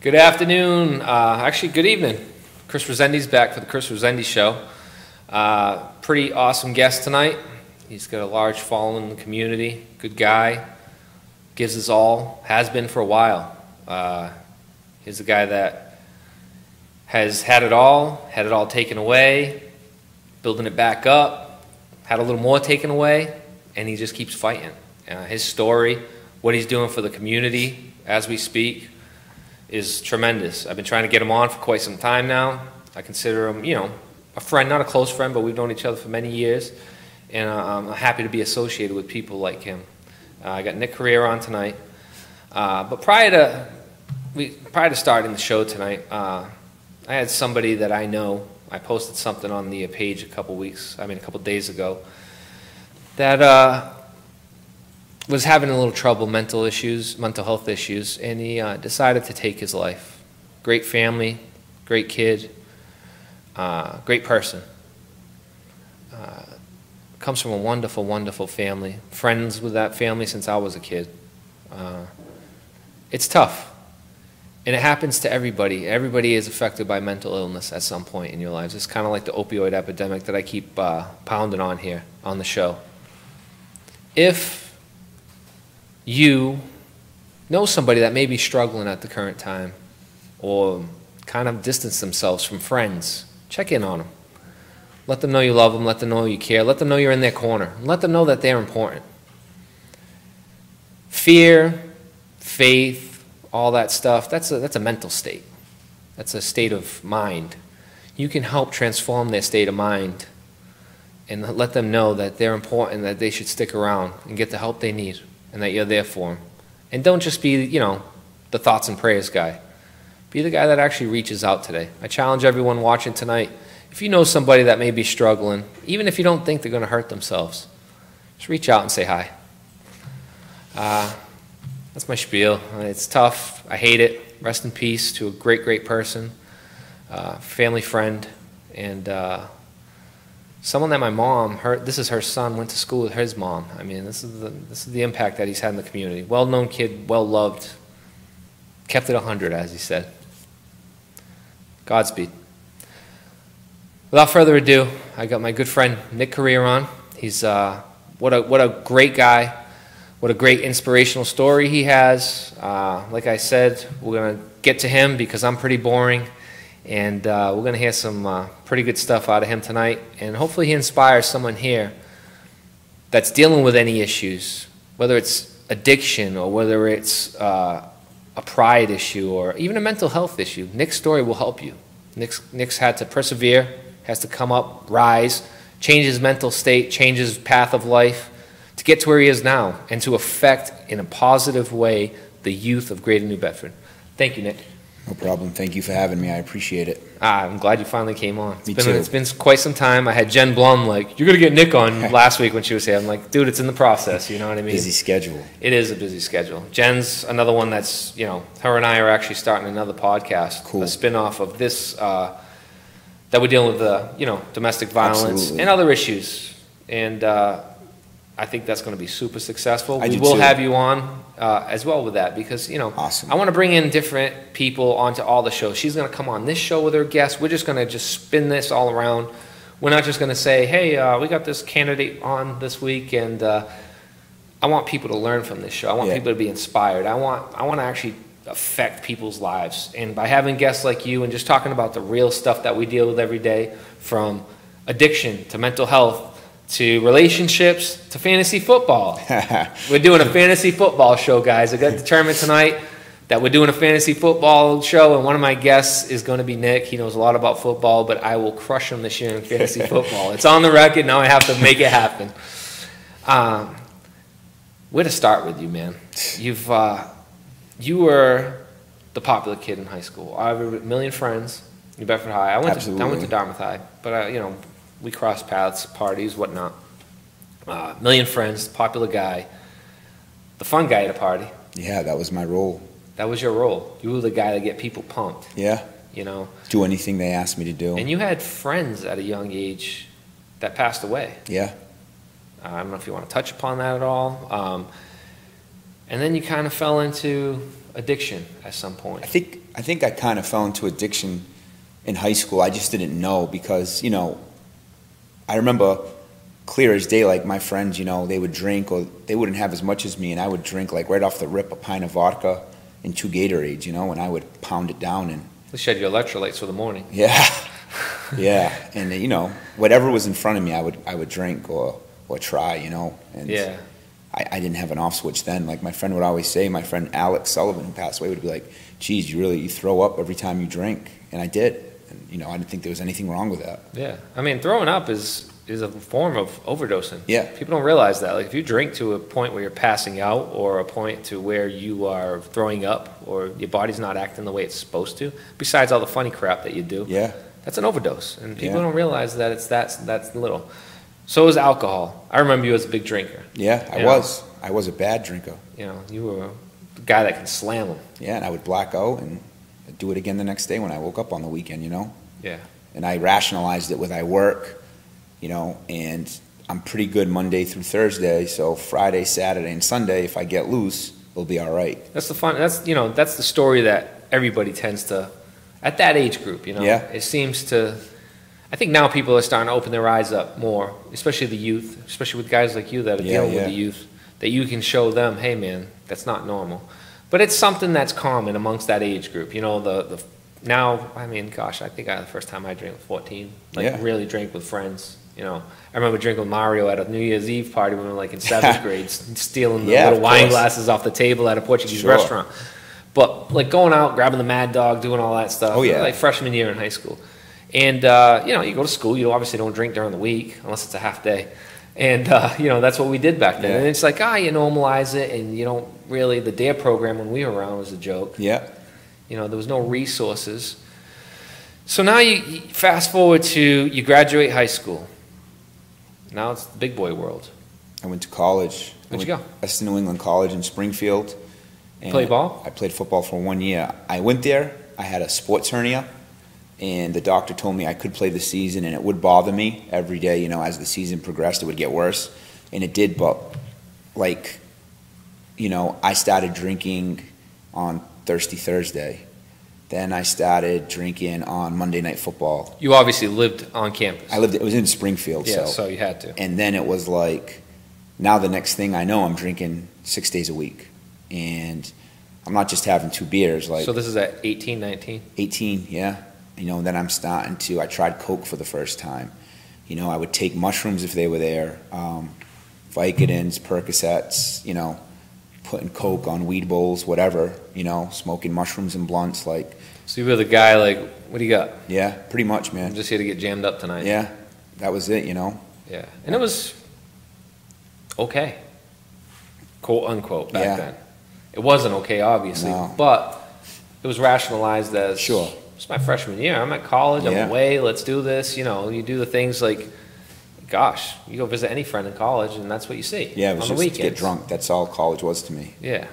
Good afternoon, actually good evening. Chris Resendes back for the Chris Resendes Show. Pretty awesome guest tonight. He's got a large following in the community, good guy, gives his all, has been for a while. He's a guy that has had it all taken away, building it back up, had a little more taken away, and he just keeps fighting. His story, what he's doing for the community as we speak, is tremendous. I've been trying to get him on for quite some time now. I consider him, a friend, not a close friend, but we've known each other for many years, and I'm happy to be associated with people like him. I got Nick Correia on tonight, but prior to starting the show tonight, I had somebody that I know. I posted something on the page a couple days ago, that was having a little trouble, mental health issues, and he decided to take his life. Great family, great kid, great person. Comes from a wonderful, wonderful family. Friends with that family since I was a kid. It's tough, and it happens to everybody. Everybody is affected by mental illness at some point in your lives. It's kind of like the opioid epidemic that I keep pounding on here on the show. If you know somebody that may be struggling at the current time, or kind of distance themselves from friends, check in on them. Let them know you love them, let them know you care, let them know you're in their corner, and let them know that they're important. Fear, faith, all that stuff, that's a mental state. That's a state of mind. You can help transform their state of mind and let them know that they're important, that they should stick around and get the help they need, and that you're there for them. And don't just be, the thoughts and prayers guy. Be the guy that actually reaches out today. I challenge everyone watching tonight, if you know somebody that may be struggling, even if you don't think they're going to hurt themselves, just reach out and say hi. That's my spiel. It's tough. I hate it. Rest in peace to a great, great person, family friend, and someone that my mom, this is her son, went to school with his mom. I mean, this is the impact that he's had in the community. Well-known kid, well-loved, kept it 100, as he said. Godspeed. Without further ado, I got my good friend Nick Correia on. He's what a great guy. What a great inspirational story he has. Like I said, we're going to get to him because I'm pretty boring. And we're going to hear some pretty good stuff out of him tonight. And hopefully he inspires someone here that's dealing with any issues, whether it's addiction or whether it's a pride issue or even a mental health issue. Nick's story will help you. Nick's had to persevere, has to come up, rise, change his mental state, change his path of life to get to where he is now and to affect in a positive way the youth of Greater New Bedford. Thank you, Nick. No problem. Thank you for having me. I appreciate it. I'm glad you finally came on. Me too. It's been quite some time. I had Jen Blum like, you're going to get Nick on last week when she was here. I'm like, dude, it's in the process. You know what I mean? Busy schedule. It is a busy schedule. Jen's another one that's, her and I are actually starting another podcast. Cool. A spin-off of this that we're dealing with, domestic violence Absolutely. and other issues. And I think that's going to be super successful. We will have you on as well with that because, awesome. I want to bring in different people onto all the shows. She's going to come on this show with her guests. We're just going to spin this all around. We're not just going to say, hey, we got this candidate on this week, and I want people to learn from this show. I want people to be inspired. I want to actually affect people's lives. And by having guests like you and just talking about the real stuff that we deal with every day, from addiction to mental health, to relationships, to fantasy football. We're doing a fantasy football show, guys. I got determined tonight that we're doing a fantasy football show, and one of my guests is going to be Nick. He knows a lot about football, but I will crush him this year in fantasy football. It's on the record. Now I have to make it happen. Where to start with you, man? You were the popular kid in high school. I have a million friends in Bedford High. I went to Dartmouth High, but we crossed paths, parties, whatnot. Million friends, popular guy, the fun guy at a party. Yeah, that was my role. That was your role. You were the guy to get people pumped. Yeah. Do anything they asked me to do. And you had friends at a young age that passed away. Yeah. I don't know if you want to touch upon that at all. And then you kind of fell into addiction at some point. I think I kind of fell into addiction in high school. I just didn't know because, you know, I remember clear as day, like my friends, you know, they would drink or they wouldn't have as much as me, and I would drink like right off the rip a pint of vodka and 2 Gatorades, you know, and I would pound it down and. At least you had your electrolytes for the morning. Yeah, yeah, and you know, whatever was in front of me, I would drink or try, you know, and yeah. I didn't have an off switch then. Like my friend would always say, my friend Alex Sullivan, who passed away, would be like, geez, you throw up every time you drink. And I did. And, you know, I didn't think there was anything wrong with that. Yeah. I mean, throwing up is a form of overdosing. Yeah. People don't realize that. Like if you drink to a point where you're passing out or a point to where you are throwing up or your body's not acting the way it's supposed to, besides all the funny crap that you do, yeah, that's an overdose. And people don't realize that that's little. So is alcohol. I remember you as a big drinker. Yeah, I was. I was a bad drinker. You know, you were a guy that can slam them. Yeah, and I would black out and do it again the next day when I woke up on the weekend, you know? Yeah. And I rationalized it with I work, you know, and I'm pretty good Monday through Thursday, so Friday, Saturday, and Sunday, if I get loose, it'll be all right. That's the story that everybody tends to, at that age group, you know? Yeah. It seems to... I think now people are starting to open their eyes up more, especially the youth, especially with guys like you that are dealing with the youth, that you can show them, hey man, that's not normal. But it's something that's common amongst that age group. You know, now, I mean, gosh, I think the first time I drank was 14, really drank with friends. You know, I remember drinking with Mario at a New Year's Eve party when we were like in 7th grade, stealing the little wine glasses off the table at a Portuguese restaurant. But like going out, grabbing the Mad Dog, doing all that stuff, like freshman year in high school. And, you know, you go to school, you obviously don't drink during the week unless it's a half day. And, you know, that's what we did back then. And it's like, you normalize it and you don't really, the DARE program when we were around was a joke. Yeah. You know, there was no resources. So now you fast forward to, you graduate high school. Now it's the big boy world. I went to college. Where'd you go? Western New England College in Springfield. And play ball? I played football for 1 year. I went there, I had a sports hernia. And the doctor told me I could play the season, and it would bother me every day. You know, as the season progressed, it would get worse, and it did. But like, you know, I started drinking on Thirsty Thursday. Then I started drinking on Monday Night Football. You obviously lived on campus. It was in Springfield, so you had to. And then it was like, now the next thing I know, I'm drinking 6 days a week, and I'm not just having 2 beers. Like, so this is at 18, 19? 18, yeah. You know, then I'm starting to, I tried Coke for the first time. You know, I would take mushrooms if they were there, Vicodins, Percocets, you know, putting Coke on weed bowls, whatever, you know, smoking mushrooms and blunts, like. So you were the guy, like, what do you got? Yeah, pretty much, man. I'm just here to get jammed up tonight. Yeah, that was it, you know. Yeah, and it was okay, quote unquote, back then. It wasn't okay, obviously, but it was rationalized as, sure. It's my freshman year. I'm at college. I'm away. Let's do this. You know, you do the things like, gosh, you go visit any friend in college, and that's what you see. Yeah, it was on the just weekends. To get drunk. That's all college was to me. Yeah,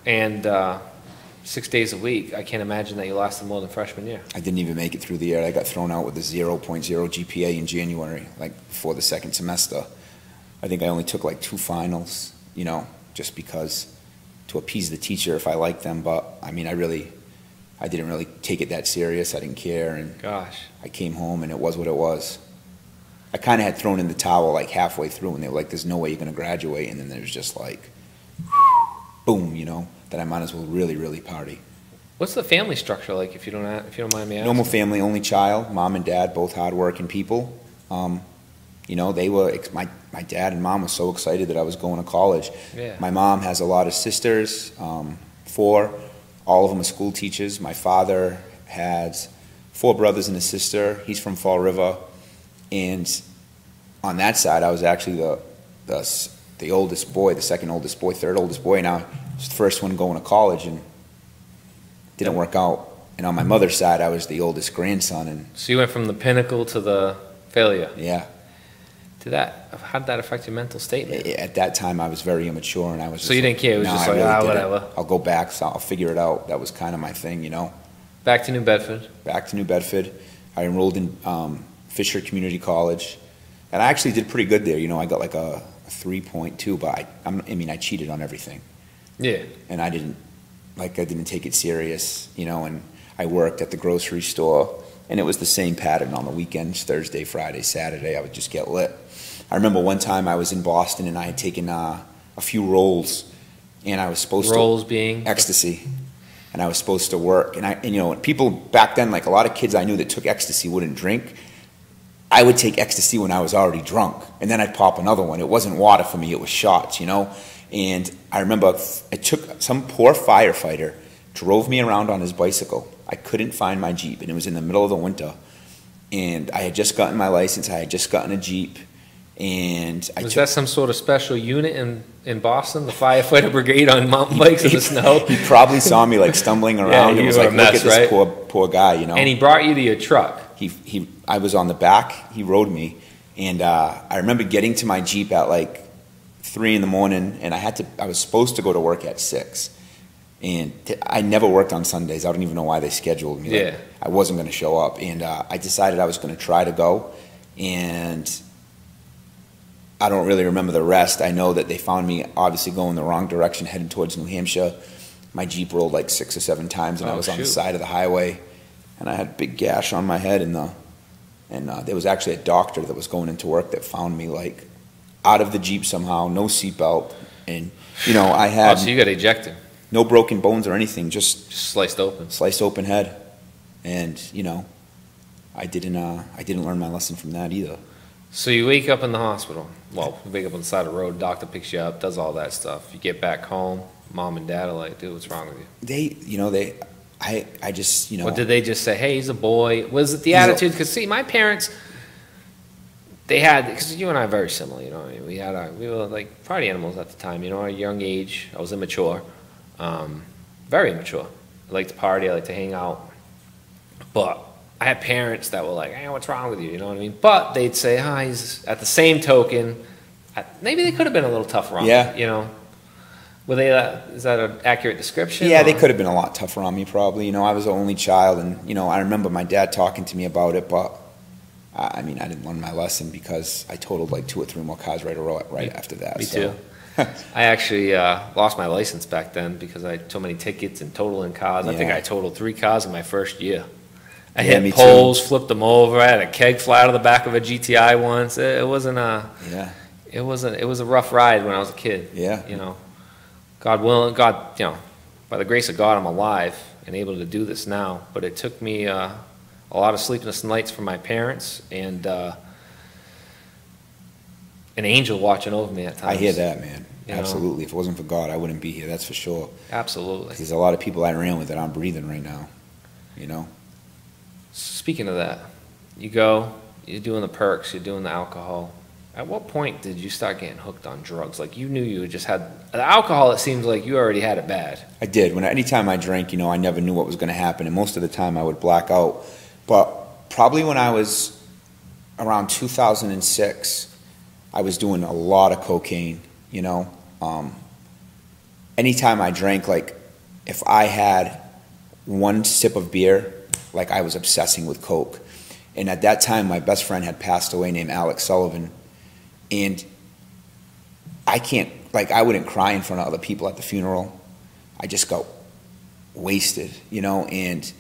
and 6 days a week. I can't imagine that you lasted more than freshman year. I didn't even make it through the year. I got thrown out with a 0.0 GPA in January, like before the second semester. I think I only took like 2 finals, you know, just because to appease the teacher if I liked them. But I mean, I didn't really take it that serious. I didn't care, and I came home, and it was what it was. I kind of had thrown in the towel like halfway through, and they were like, "There's no way you're going to graduate," and then there was just like, boom, you know, that I might as well really, really party. What's the family structure like, if you don't mind me asking? Normal family, only child, mom and dad, both hardworking people. You know, they were my dad and mom were so excited that I was going to college. Yeah. My mom has a lot of sisters, 4. All of them are school teachers. My father has 4 brothers and a sister. He's from Fall River. And on that side, I was actually the oldest boy, the second oldest boy, third oldest boy. Now, I was the first one going to college, and it didn't work out. And on my mother's side, I was the oldest grandson. And so you went from the pinnacle to the failure. Yeah. How did that affect your mental state, man? At that time, I was very immature, and I was just so you didn't care? It was just like, whatever. I'll go back, so I'll figure it out. That was kind of my thing, you know. Back to New Bedford? Back to New Bedford. I enrolled in Fisher Community College, and I actually did pretty good there. You know, I got like a 3.2, but I cheated on everything. Yeah. And I didn't take it serious, you know, and I worked at the grocery store, and it was the same pattern on the weekends, Thursday, Friday, Saturday. I would just get lit. I remember one time I was in Boston, and I had taken a few rolls, and I was supposed to... Rolls being? Ecstasy. And I was supposed to work. And you know, people back then, like a lot of kids I knew that took ecstasy wouldn't drink. I would take ecstasy when I was already drunk, and then I'd pop another one. It wasn't water for me, it was shots, you know? And I remember it took some poor firefighter, drove me around on his bicycle. I couldn't find my Jeep, and it was in the middle of the winter. And I had just gotten my license, I had just gotten a Jeep, and Was that some sort of special unit in Boston, the firefighter brigade on mountain bikes in the snow? He probably saw me like stumbling around and was like, look at this poor guy, you know? And he brought you to your truck. I was on the back, he rode me, and I remember getting to my Jeep at like 3 in the morning, and I was supposed to go to work at 6. And I never worked on Sundays. I don't even know why they scheduled me. Yeah. Like, I wasn't going to show up, and I decided I was going to try to go, and I don't really remember the rest. I know that they found me obviously going the wrong direction, heading towards New Hampshire. My Jeep rolled like 6 or 7 times, and I was on the side of the highway, and I had a big gash on my head, and there was actually a doctor that was going into work that found me like out of the Jeep somehow, no seatbelt, and you know I had so you got ejected. No broken bones or anything, just sliced open head, and you know I didn't learn my lesson from that either. So you wake up in the hospital. Well, you wake up on the side of the road, doctor picks you up, does all that stuff. You get back home, mom and dad are like, dude, what's wrong with you? I just, you know. Or did they just say, hey, he's a boy? Was it the attitude? Because, see, my parents, they had, because you and I are very similar, you know. I mean, we were like party animals at the time, you know, at a young age. I was immature, very immature. I liked to party, I liked to hang out. But I had parents that were like, hey, what's wrong with you? You know what I mean? But they'd say, he's, at the same token, maybe they could have been a little tougher on me, you know? Were they, is that an accurate description? Yeah, they could have been a lot tougher on me probably. You know, I was the only child, and, you know, I remember my dad talking to me about it, but, I mean, I didn't learn my lesson because I totaled like 2 or 3 more cars right after that. Me too. I actually lost my license back then because I had so many tickets and totaling cars. I think I totaled 3 cars in my first year. I hit poles, flipped them over. I had a keg fly out of the back of a GTI once. It wasn't a. Yeah. It was a rough ride when I was a kid. Yeah. You know, God willing, you know, by the grace of God, I'm alive and able to do this now. But it took me a lot of sleepless nights from my parents and an angel watching over me at times. I hear that, man. You Absolutely. know? If it wasn't for God, I wouldn't be here. That's for sure. Absolutely. There's a lot of people I ran with that aren't breathing right now. You know. Speaking of that, you're doing the perks, you're doing the alcohol. At what point did you start getting hooked on drugs? Like you knew you just had the alcohol. It seems like you already had it bad. I did. Anytime I drank, you know, I never knew what was going to happen, and most of the time I would black out. But probably when I was around 2006, I was doing a lot of cocaine. You know, anytime I drank, like if I had one sip of beer, like I was obsessing with coke. And at that time, my best friend had passed away named Alex Sullivan. And I wouldn't cry in front of other people at the funeral. I just got wasted, you know. And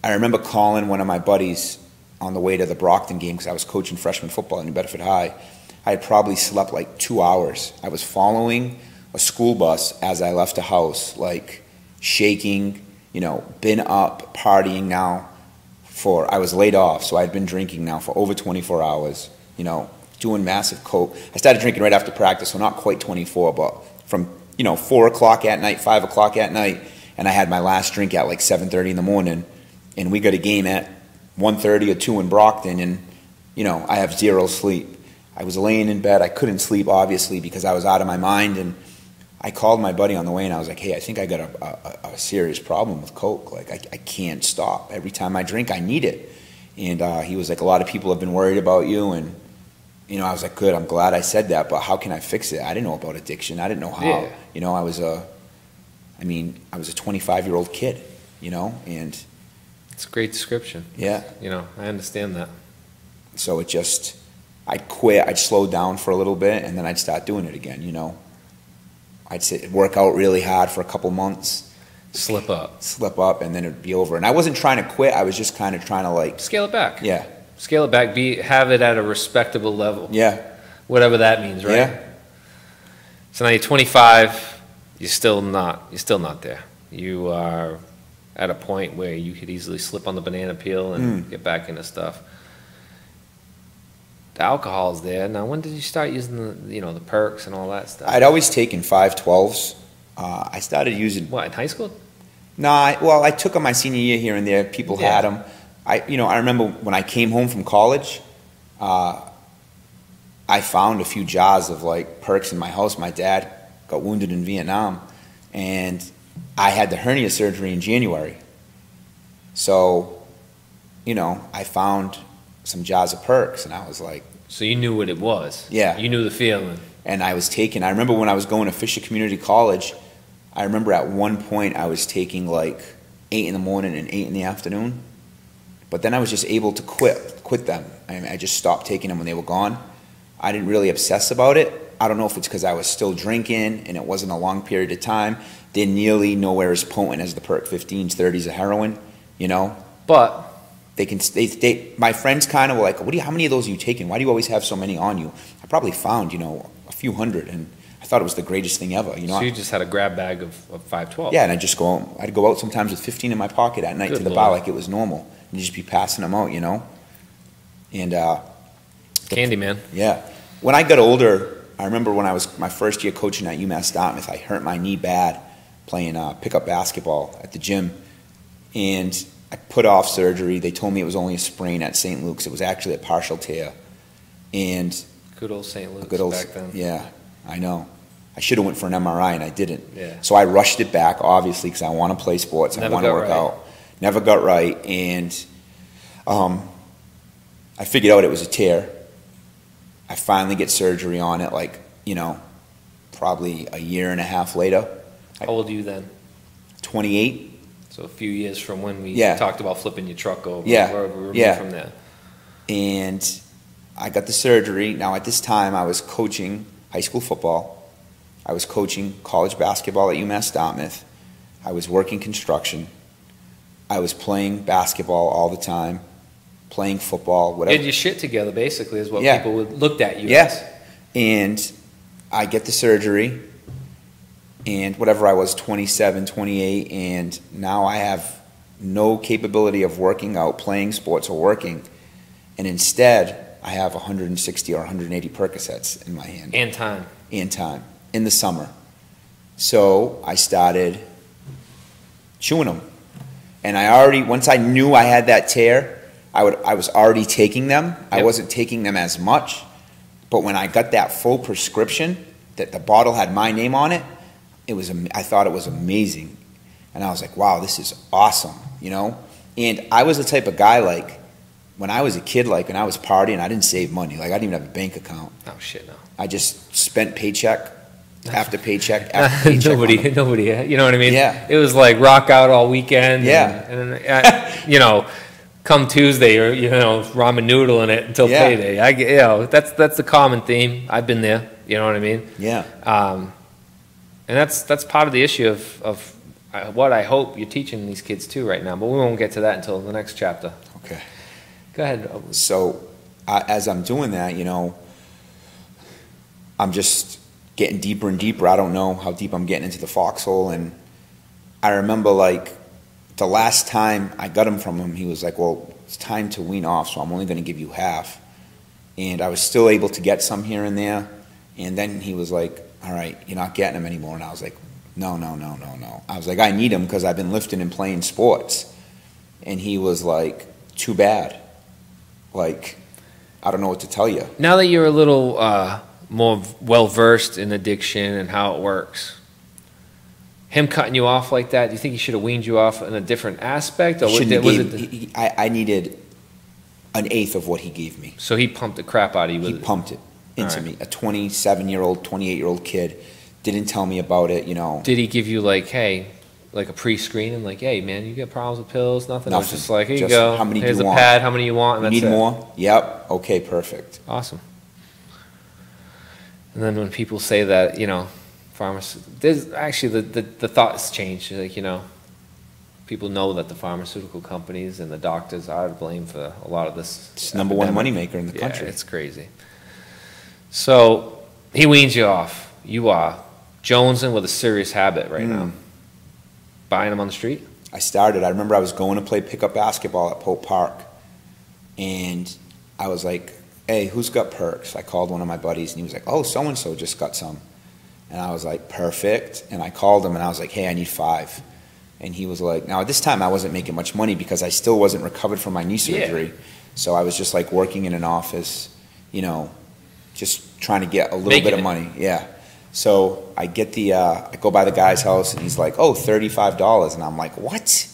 I remember calling one of my buddies on the way to the Brockton game because I was coaching freshman football in New Bedford High. I had probably slept like 2 hours. I was following a school bus as I left the house, like shaking, you know, been up partying now I was laid off, so I'd been drinking now for over 24 hours, you know, doing massive coke. I started drinking right after practice, so not quite 24, but from, you know, 4 o'clock at night, 5 o'clock at night, and I had my last drink at like 7:30 in the morning, and we got a game at 1:30 or 2 in Brockton, and, you know, I have zero sleep. I was laying in bed. I couldn't sleep, obviously, because I was out of my mind, and I called my buddy on the way, and I was like, hey, I think I got a serious problem with coke. Like, I can't stop. Every time I drink, I need it. And he was like, a lot of people have been worried about you, and, you know, I was like, good, I'm glad I said that, but how can I fix it? I didn't know about addiction. I didn't know how. Yeah. You know, I was a 25-year-old kid, you know, and... It's a great description. Yeah. You know, I understand that. So it just... I'd quit, I'd slow down for a little bit, and then I'd start doing it again, you know. I'd work out really hard for a couple months. Slip up, and then it'd be over. And I wasn't trying to quit. I was just kind of trying to like scale it back. Yeah. Scale it back. Have it at a respectable level. Yeah. Whatever that means, right? Yeah. So now you're 25. You're still not there. You are at a point where you could easily slip on the banana peel and get back into stuff. The alcohol's there. Now, when did you start using the perks and all that stuff? I'd always taken 512s. I started using... What, in high school? No, I took them my senior year here and there. People had them. I remember when I came home from college, I found a few jars of like perks in my house. My dad got wounded in Vietnam, and I had the hernia surgery in January. So, I found some jars of perks, and I was like... So you knew what it was. Yeah. You knew the feeling. And I remember when I was going to Fisher Community College, I remember at one point I was taking like 8 in the morning and 8 in the afternoon. But then I was just able to quit them. I just stopped taking them when they were gone. I didn't really obsess about it. I don't know if it's because I was still drinking and it wasn't a long period of time. They're nearly nowhere as potent as the Perk 15s, 30s of heroin, But my friends kind of were like, how many of those are you taking? Why do you always have so many on you? I probably found, a few hundred, and I thought it was the greatest thing ever. So you just had a grab bag of 512. Yeah, and I'd go out sometimes with 15 in my pocket at night to the bar like it was normal, and just be passing them out, And Candyman. Yeah. When I got older, I remember when I was my first year coaching at UMass Dartmouth, I hurt my knee bad playing pickup basketball at the gym, and I put off surgery. They told me it was only a sprain at St. Luke's. It was actually a partial tear. And good old St. Luke's back then. Yeah, I know. I should have went for an MRI, and I didn't. Yeah. So I rushed it back, obviously, because I want to play sports. I want to work out. Never got right. And I figured out it was a tear. I finally get surgery on it, probably a year and a half later. How old are you then? 28. So a few years from when we talked about flipping your truck over. Yeah. Where we were from there. And I got the surgery. Now, at this time, I was coaching high school football. I was coaching college basketball at UMass Dartmouth. I was working construction. I was playing basketball all the time, playing football, whatever. You had your shit together, basically, is what people would looked at you as. And I get the surgery, and whatever I was, 27, 28, and now I have no capability of working out, playing sports, or working. And instead, I have 160 or 180 Percocets in my hand. And time. In the summer. So I started chewing them. And once I knew I had that tear, I was already taking them. Yep. I wasn't taking them as much. But when I got that full prescription, that the bottle had my name on it, I thought it was amazing. And I was like, wow, this is awesome, And I was the type of guy, when I was a kid, when I was partying, I didn't save money. I didn't even have a bank account. Oh, shit, no. I just spent paycheck after paycheck after paycheck. Nobody, you know what I mean? Yeah. It was like rock out all weekend. Yeah. And come Tuesday, or, ramen noodle in it until payday. That's the common theme. I've been there. You know what I mean? Yeah. And that's part of the issue of what I hope you're teaching these kids too right now. But we won't get to that until the next chapter. Okay. Go ahead. So as I'm doing that, I'm just getting deeper and deeper. I don't know how deep I'm getting into the foxhole. And I remember the last time I got him from him, he was like, well, it's time to wean off, so I'm only going to give you half. And I was still able to get some here and there. And then he was like, all right, you're not getting them anymore. And I was like, no. I was like, I need them because I've been lifting and playing sports. And he was like, too bad. I don't know what to tell you. Now that you're a little more well-versed in addiction and how it works, him cutting you off like that, do you think he should have weaned you off in a different aspect? Or I needed an eighth of what he gave me. So he pumped the crap out of you with it? He pumped it into me. A 27-year-old, 28-year-old kid didn't tell me about it, Did he give you a pre-screening, hey, man, you get problems with pills? Nothing? It was just here you go. How many Here's do you a want? pad. How many you want? And that's Need it. more? Yep. Okay, perfect. Awesome. And then when people say that, There's actually the thoughts changed. Like, you know, people know that the pharmaceutical companies and the doctors are to blame for a lot of this. It's number one moneymaker in the country. Yeah, it's crazy. So he weans you off. You are jonesing with a serious habit right now. Buying them on the street? I started. I remember I was going to play pickup basketball at Pope Park, and I was like, hey, who's got perks? I called one of my buddies, and he was like, oh, so-and-so just got some. And I was like, perfect. And I called him, and I was like, hey, I need 5. And he was like, now at this time I wasn't making much money because I still wasn't recovered from my knee surgery. Yeah. So I was just like working in an office, you know, just trying to get a little bit of money. Yeah. So I get I go by the guy's house, and he's like, oh, $35. And I'm like, what?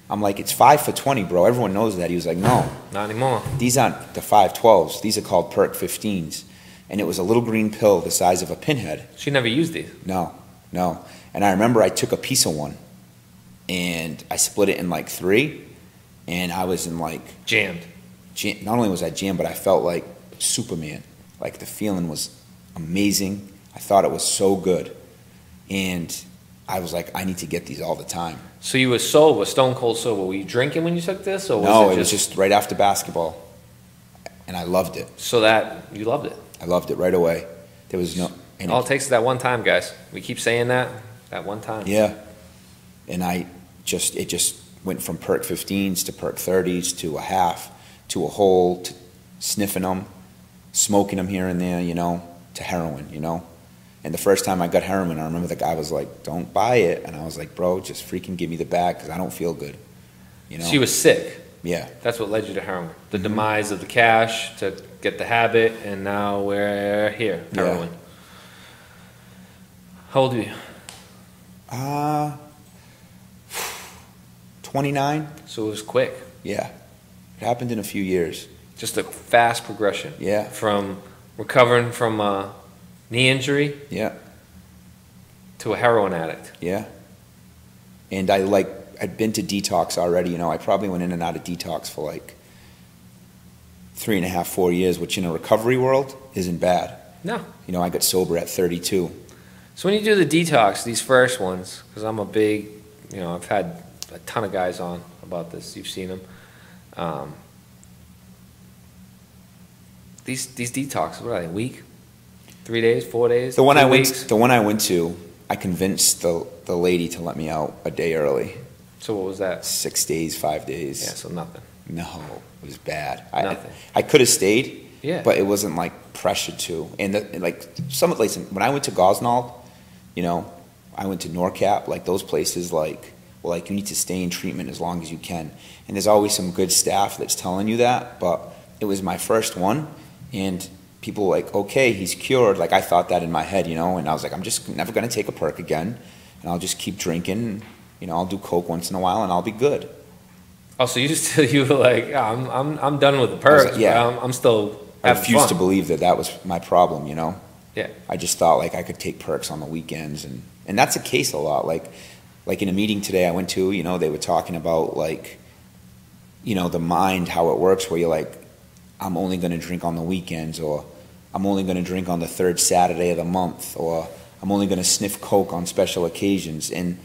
I'm like, it's 5 for 20, bro. Everyone knows that. He was like, no. Not anymore. These aren't the 512s. These are called Perk 15s. And it was a little green pill the size of a pinhead. She never used these? No, no. And I remember I took a piece of one, and I split it in like 3, and I was in like... Jammed. Not only was I jammed, but I felt like Superman. Like the feeling was amazing. I thought it was so good. And I was like, I need to get these all the time. So you were sober, stone cold sober. Were you drinking when you took this? Or no, it was just right after basketball. And I loved it. So that, you loved it? I loved it right away. There was no... All it takes is that one time, guys. We keep saying that one time. Yeah. And it just went from Perk 15s to Perk 30s to a half to a whole, to sniffing them, smoking them here and there, you know, to heroin, you know. And the first time I got heroin, I remember the guy was like, don't buy it. And I was like, bro, just freaking give me the bag because I don't feel good, you know. So you were sick. Yeah. That's what led you to heroin. The demise of the cash to get the habit, and now we're here, heroin. Yeah. How old are you? 29. So it was quick. Yeah. It happened in a few years. Just a fast progression. Yeah. From recovering from a knee injury. Yeah. To a heroin addict. Yeah. And I'd been to detox already, you know. I probably went in and out of detox for like 3.5, 4 years, which in a recovery world isn't bad. No. You know, I got sober at 32. So when you do the detox, these first ones, because I'm a big, you know, I've had a ton of guys on about this. You've seen them. These detoxes, what are they? A week? 3 days? 4 days? The one 2 I weeks? went to, I convinced the lady to let me out a day early. So what was that? 6 days, 5 days. Yeah, so nothing. No, it was bad. Nothing. I could have stayed. Yeah. But it wasn't like pressured to. And when I went to Gosnold, you know, I went to NORCAP, like those places, like, well, like you need to stay in treatment as long as you can. And there's always some good staff that's telling you that, but it was my first one, and people were like, okay, he's cured. Like I thought that in my head, you know, and I was like, I'm just never going to take a perk again, and I'll just keep drinking. You know, I'll do coke once in a while, and I'll be good. Oh, so you were like, oh, I'm done with the perks. Like, yeah. I'm still I having refused fun. to believe that was my problem, you know. Yeah. I just thought like I could take perks on the weekends, and that's the case a lot. Like in a meeting today I went to, you know, they were talking about like, you know, the mind, how it works, where you're like, I'm only going to drink on the weekends, or I'm only going to drink on the 3rd Saturday of the month, or I'm only going to sniff coke on special occasions. And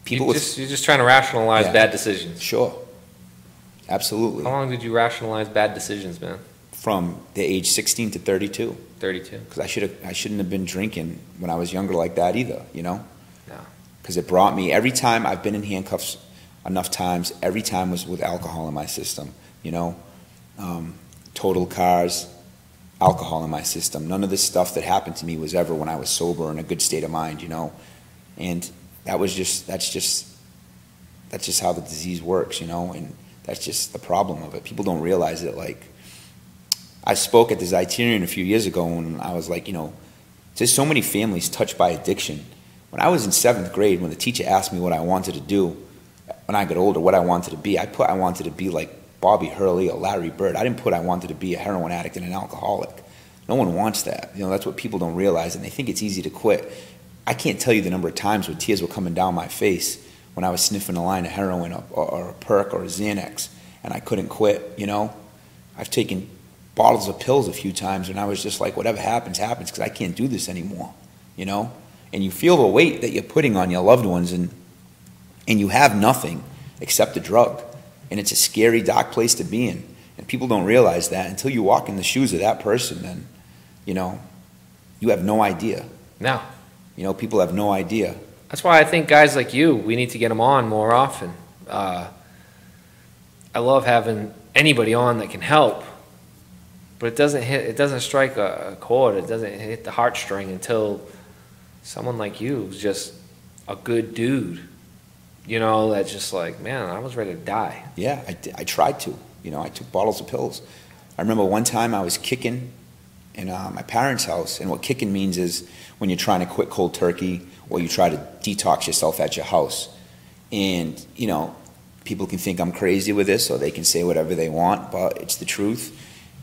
people you're just trying to rationalize bad decisions. Sure. Absolutely. How long did you rationalize bad decisions, man? From the age 16 to 32. 32. Because I shouldn't have been drinking when I was younger like that either, you know? No. Because it brought me, every time I've been in handcuffs enough times, every time was with alcohol in my system, you know? Total cars, alcohol in my system. None of this stuff that happened to me was ever when I was sober in a good state of mind, you know? And that's just how the disease works, you know? And that's just the problem of it. People don't realize it. Like, I spoke at the Zyterion a few years ago, and I was like, you know, there's so many families touched by addiction. When I was in 7th grade, when the teacher asked me what I wanted to do when I got older, what I wanted to be, I put I wanted to be like Bobby Hurley or Larry Bird. I didn't put I wanted to be a heroin addict and an alcoholic. No one wants that. You know, that's what people don't realize, and they think it's easy to quit. I can't tell you the number of times where tears were coming down my face when I was sniffing a line of heroin or a perk or a Xanax, and I couldn't quit, you know? I've taken bottles of pills a few times, and I was just like, whatever happens, happens, because I can't do this anymore, you know? and you feel the weight that you're putting on your loved ones, and you have nothing except a drug. And it's a scary, dark place to be in. And people don't realize that until you walk in the shoes of that person, then, you know, you have no idea. No. You know, people have no idea. That's why I think guys like you, we need to get them on more often. I love having anybody on that can help, but it doesn't strike a chord. It doesn't hit the heartstring until someone like you is just a good dude. You know, that's just like, man, I was ready to die. Yeah, I tried to. You know, I took bottles of pills. I remember one time I was kicking in my parents' house, and what kicking means is when you're trying to quit cold turkey or you try to detox yourself at your house. And, you know, people can think I'm crazy with this, or they can say whatever they want, but it's the truth.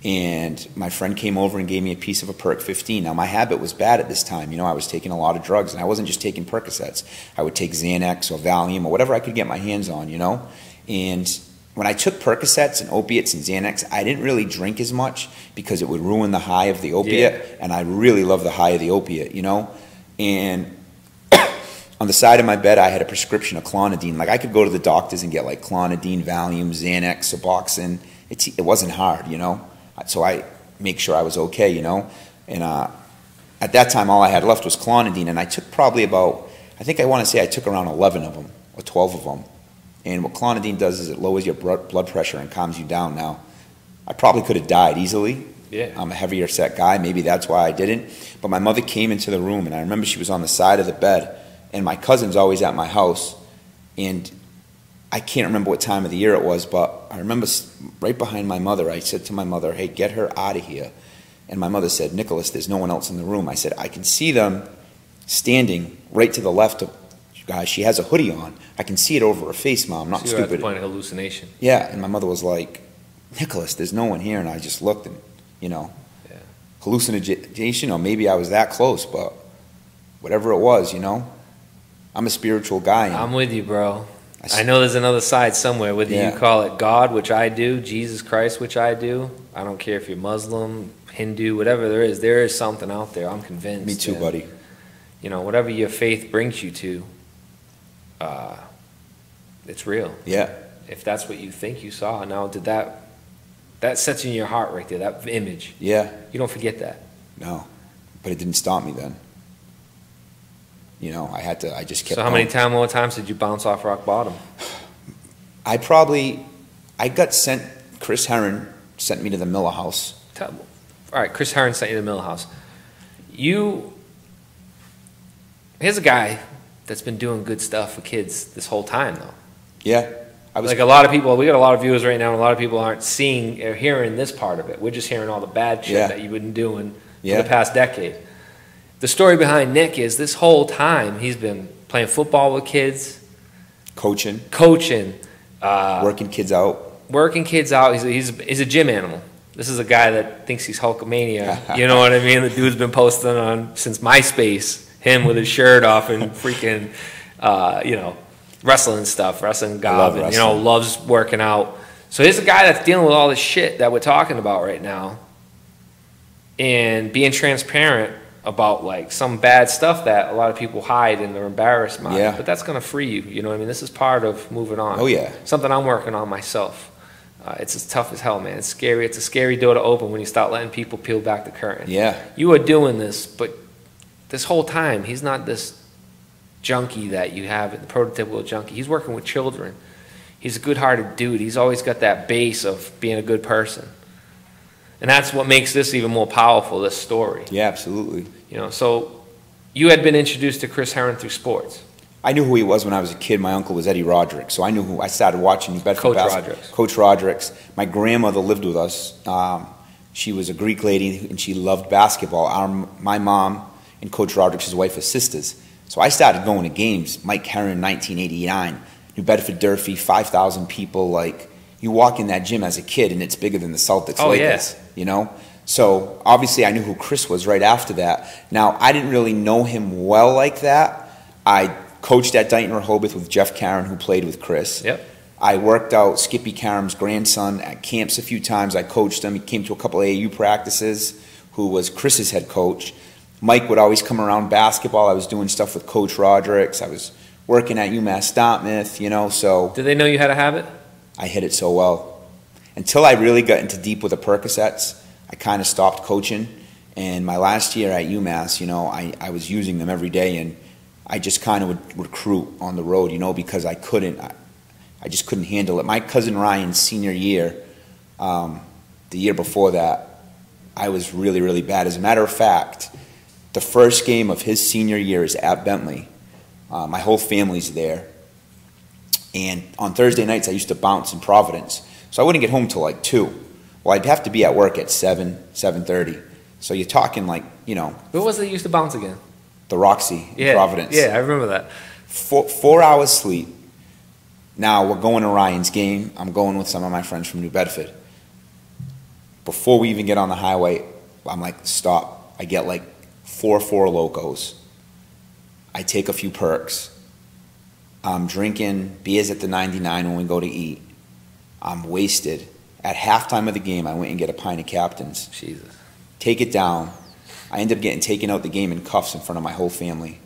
And my friend came over and gave me a piece of a Perk 15. Now, my habit was bad at this time. You know, I was taking a lot of drugs, and I wasn't just taking Percocets. I would take Xanax or Valium or whatever I could get my hands on, you know. And when I took Percocets and opiates and Xanax, I didn't really drink as much because it would ruin the high of the opiate, and I really love the high of the opiate, you know. And on the side of my bed, I had a prescription of Clonidine. Like, I could go to the doctors and get, like, Clonidine, Valium, Xanax, Suboxone. It wasn't hard, you know. So I make sure I was okay, you know. And at that time, all I had left was Clonidine, and I took probably about, I think I want to say I took around 11 of them or 12 of them. And what Clonidine does is it lowers your blood pressure and calms you down. Now, I probably could have died easily. Yeah. I'm a heavier set guy. Maybe that's why I didn't. But my mother came into the room, and I remember she was on the side of the bed, and my cousin's always at my house, and I can't remember what time of the year it was, but I remember right behind my mother, I said to my mother, hey, get her out of here. And my mother said, Nicholas, there's no one else in the room. I said, I can see them standing right to the left of you guys. She has a hoodie on. I can see it over her face, Mom. I'm not stupid. At the point of hallucination. Yeah, and my mother was like, Nicholas, there's no one here. And I just looked and, you know, yeah. Hallucination, or maybe I was that close, but whatever it was, you know, I'm a spiritual guy. I'm with you, bro. I know there's another side somewhere, whether you call it God, which I do, Jesus Christ, which I do. I don't care if you're Muslim, Hindu, whatever there is something out there. I'm convinced. Me too, buddy. You know, whatever your faith brings you to, it's real. Yeah. If that's what you think you saw, now did that sets in your heart right there, that image. Yeah. You don't forget that. No, but it didn't stop me then. You know, I just kept So how many more times did you bounce off rock bottom? Chris Herron sent me to the Miller House. All right, Chris Herron sent you to the Miller House. Here's a guy that's been doing good stuff for kids this whole time, though. Yeah. Like a lot of people, we got a lot of viewers right now, and a lot of people aren't seeing or hearing this part of it. We're just hearing all the bad shit that you've been doing for the past decade. The story behind Nick is this whole time he's been playing football with kids, coaching, working kids out. He's a gym animal. This is a guy that thinks he's Hulkamania. You know what I mean? The dude's been posting on since MySpace, him with his shirt off and freaking, you know, wrestling stuff, wrestling gob, and, you know, loves working out. So here's a guy that's dealing with all this shit that we're talking about right now and being transparent about, like, some bad stuff that a lot of people hide and they're embarrassed by. Yeah. But that's going to free you. You know what I mean? This is part of moving on. Oh, yeah. Something I'm working on myself. It's as tough as hell, man. It's scary. It's a scary door to open when you start letting people peel back the curtain. Yeah. You are doing this, but this whole time, he's not this junkie that you have, the prototypical junkie. He's working with children. He's a good-hearted dude. He's always got that base of being a good person. And that's what makes this even more powerful, this story. Yeah, absolutely. You know, so you had been introduced to Chris Herron through sports. I knew who he was when I was a kid. My uncle was Eddie Roderick, so I knew who. I started watching New Bedford basketball. Coach Roderick's. My grandmother lived with us. She was a Greek lady, and she loved basketball. My mom and Coach Roderick's wife are sisters. So I started going to games. Mike Herron, 1989. New Bedford Durfee, 5,000 people. Like, you walk in that gym as a kid, and it's bigger than the Celtics. Oh, Lakers, you know? So, obviously, I knew who Chris was right after that. Now, I didn't really know him well like that. I coached at Dighton Rehoboth with Jeff Caron, who played with Chris. Yep. I worked out Skippy Karam's grandson at camps a few times. I coached him. He came to a couple of AAU practices, who was Chris's head coach. Mike would always come around basketball. I was doing stuff with Coach Rodericks. I was working at UMass Dartmouth, you know, so. Did they know you had a habit? I hit it so well. Until I really got into deep with the Percocets, I kind of stopped coaching. And my last year at UMass, you know, I was using them every day, and I just kind of would recruit on the road, you know, because I just couldn't handle it. My cousin Ryan's senior year, the year before that, I was really, really bad. As a matter of fact, the first game of his senior year is at Bentley. My whole family's there. And on Thursday nights, I used to bounce in Providence. So I wouldn't get home till like 2. Well, I'd have to be at work at 7, 7:30. So you're talking like, you know. Where was it you used to bounce again? The Roxy in Providence. Yeah, I remember that. 4 hours sleep. Now we're going to Ryan's game. I'm going with some of my friends from New Bedford. Before we even get on the highway, I'm like, stop. I get like 4 Locos. I take a few perks. I'm drinking beers at the 99 when we go to eat. I'm wasted. At halftime of the game, I went and get a pint of Captain's. Jesus. Take it down. I end up getting taken out the game in cuffs in front of my whole family.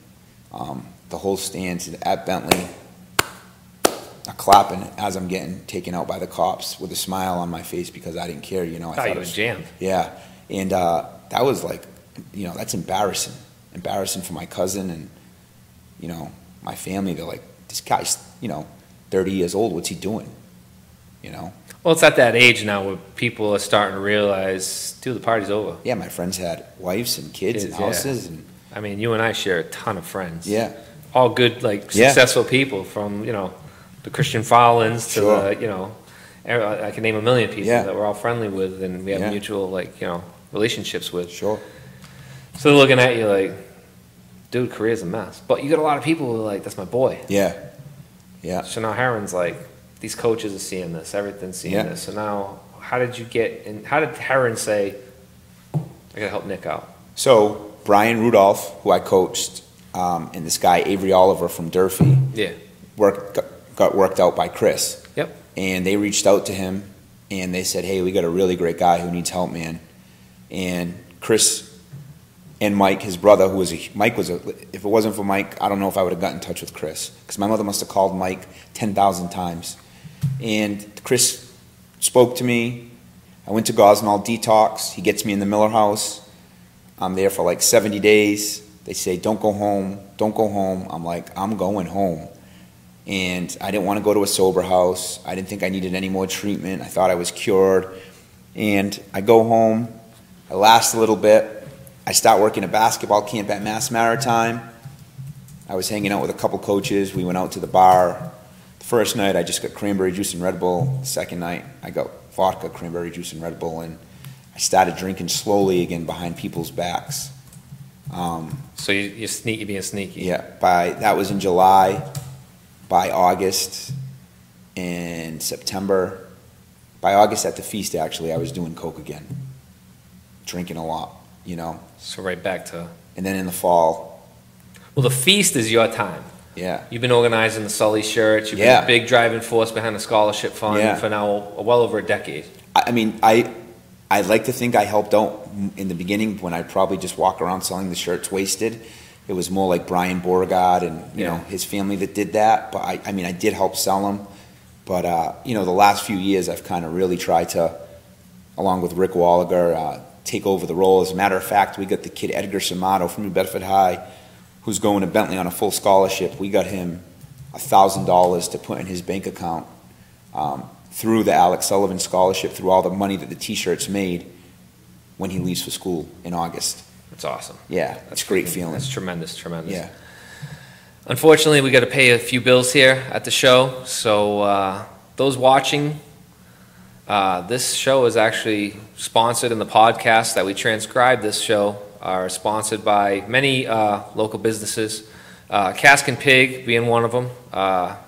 The whole stands at Bentley are clapping as I'm getting taken out by the cops with a smile on my face because I didn't care, you know. I thought you was jammed. Yeah. And that was like, you know, that's embarrassing. Embarrassing for my cousin and, you know, my family. They're like, this guy's, you know, 30 years old. What's he doing? You know? Well, it's at that age now where people are starting to realize, dude, the party's over. Yeah, my friends had wives and kids and houses. Yeah. And I mean, you and I share a ton of friends. Yeah. All good, like, successful people from, you know, the Christian Fowlins to the, you know, I can name a million people that we're all friendly with and we have mutual, like, you know, relationships with. Sure. So they're looking at you like, dude, career's a mess. But you got a lot of people who are like, that's my boy. Yeah. Yeah. So now Heron's like, these coaches are seeing this, everything's seeing this. So now, how did you get, and how did Heron say, I gotta help Nick out? So Brian Rudolph, who I coached, and this guy Avery Oliver from Durfee, got worked out by Chris. Yep. And they reached out to him, and they said, hey, we got a really great guy who needs help, man. And Chris and Mike, his brother, if it wasn't for Mike, I don't know if I would have gotten in touch with Chris, because my mother must have called Mike 10,000 times. And Chris spoke to me. I went to Gosnell Detox. He gets me in the Miller House. I'm there for like 70 days. They say, don't go home, don't go home. I'm like, I'm going home. And I didn't want to go to a sober house. I didn't think I needed any more treatment. I thought I was cured. And I go home. I last a little bit. I start working a basketball camp at Mass Maritime. I was hanging out with a couple coaches. We went out to the bar. The first night, I just got cranberry juice and Red Bull. The second night, I got vodka, cranberry juice, and Red Bull. And I started drinking slowly again behind people's backs. So you're being sneaky. Yeah. That was in July. By August and September, by August at the feast, actually, I was doing coke again. Drinking a lot, you know. So right back to... And then in the fall... Well, the feast is your time. Yeah. You've been organizing the Sully shirts. You've been a big driving force behind the scholarship fund for now well over a decade. I mean, I'd like to think I helped out in the beginning when I probably just walk around selling the shirts wasted. It was more like Brian Beauregard and, you know, his family that did that. But, I mean, I did help sell them. But, you know, the last few years I've kind of really tried to, along with Rick Walliger, take over the role. As a matter of fact, we got the kid Edgar Samato from New Bedford High, who's going to Bentley on a full scholarship. We got him $1,000 to put in his bank account through the Alex Sullivan Scholarship, through all the money that the T-shirts made when he leaves for school in August. That's awesome. Yeah, that's a great feeling. That's tremendous, tremendous. Yeah. Unfortunately, we got to pay a few bills here at the show. So those watching, this show is actually sponsored, in the podcast that we transcribe this show are sponsored by many local businesses. Cask and Pig being one of them.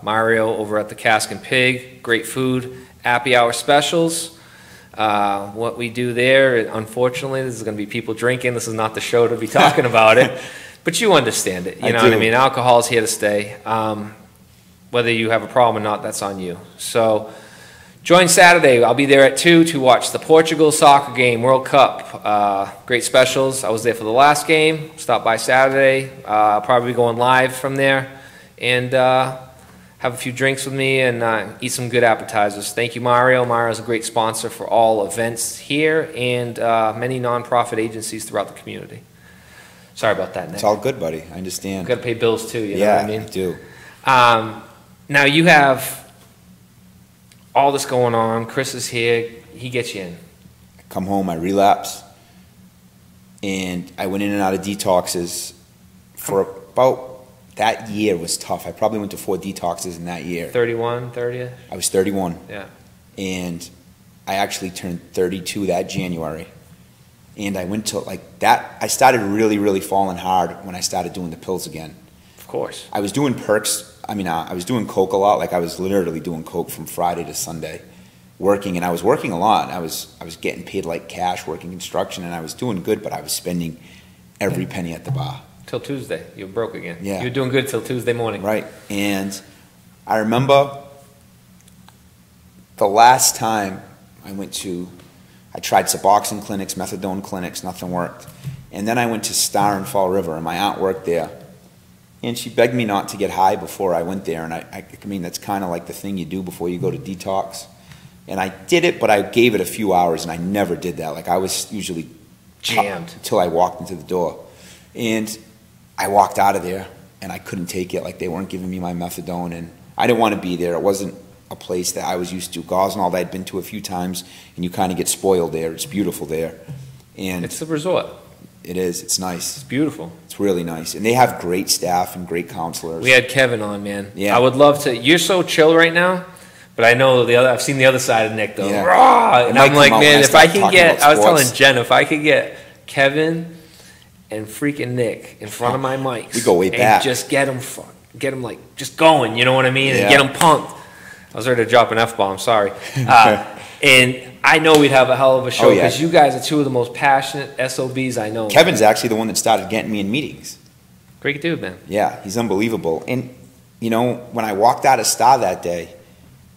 Mario over at the Cask and Pig, great food, happy hour specials. What we do there, unfortunately, this is going to be people drinking. This is not the show to be talking about it, but you understand it. You know what I mean? Alcohol is here to stay. Whether you have a problem or not, that's on you. So Join Saturday. I'll be there at 2 to watch the Portugal soccer game, World Cup. Great specials. I was there for the last game. Stop by Saturday. I'll probably be going live from there. And have a few drinks with me and eat some good appetizers. Thank you, Mario. Mario's a great sponsor for all events here and many nonprofit agencies throughout the community. Sorry about that, Nick. It's all good, buddy. I understand. Got to pay bills too, you know what I mean? Yeah, I do. Now you have all this going on. Chris is here. He gets you in. I come home, I relapse, and I went in and out of detoxes for about, that year was tough. I probably went to 4 detoxes in that year. 31, 30? I was 31. Yeah. And I actually turned 32 that January. And I went to, like, that, I started really, really falling hard when I started doing the pills again. Of course. I was doing perks. I mean, I was doing coke a lot. Like, I was literally doing coke from Friday to Sunday, working. And I was working a lot. I was getting paid like cash, working construction, and I was doing good, but I was spending every penny at the bar. Till Tuesday. You were broke again. Yeah. You were doing good till Tuesday morning. Right. And I remember the last time I tried Suboxone clinics, methadone clinics, nothing worked. And then I went to Star in Fall River, and my aunt worked there. And she begged me not to get high before I went there. And I mean, that's kind of like the thing you do before you go to detox. And I did it, but I gave it a few hours, and I never did that. Like, I was usually jammed until I walked into the door. And I walked out of there, and I couldn't take it. Like, they weren't giving me my methadone, and I didn't want to be there. It wasn't a place that I was used to. Gosnell, I'd been to a few times, and you kind of get spoiled there. It's beautiful there. And it's the resort. It is. It's nice. It's beautiful. It's really nice. And they have great staff and great counselors. We had Kevin on, man. Yeah. I would love to. You're so chill right now, but I know I've seen the other side of Nick, though. Yeah. Raw! And I'm like, man, if I can get, I was telling sports. Jen, if I could get Kevin and freaking Nick in front of my mics. We go way and back. just get them like, just going, you know what I mean? Yeah. And get them pumped. I was ready to drop an F-bomb, sorry. And I know we'd have a hell of a show because you guys are two of the most passionate SOBs I know. Kevin's actually the one that started getting me in meetings. Great dude, man. Yeah, he's unbelievable. And, you know, when I walked out of Star that day,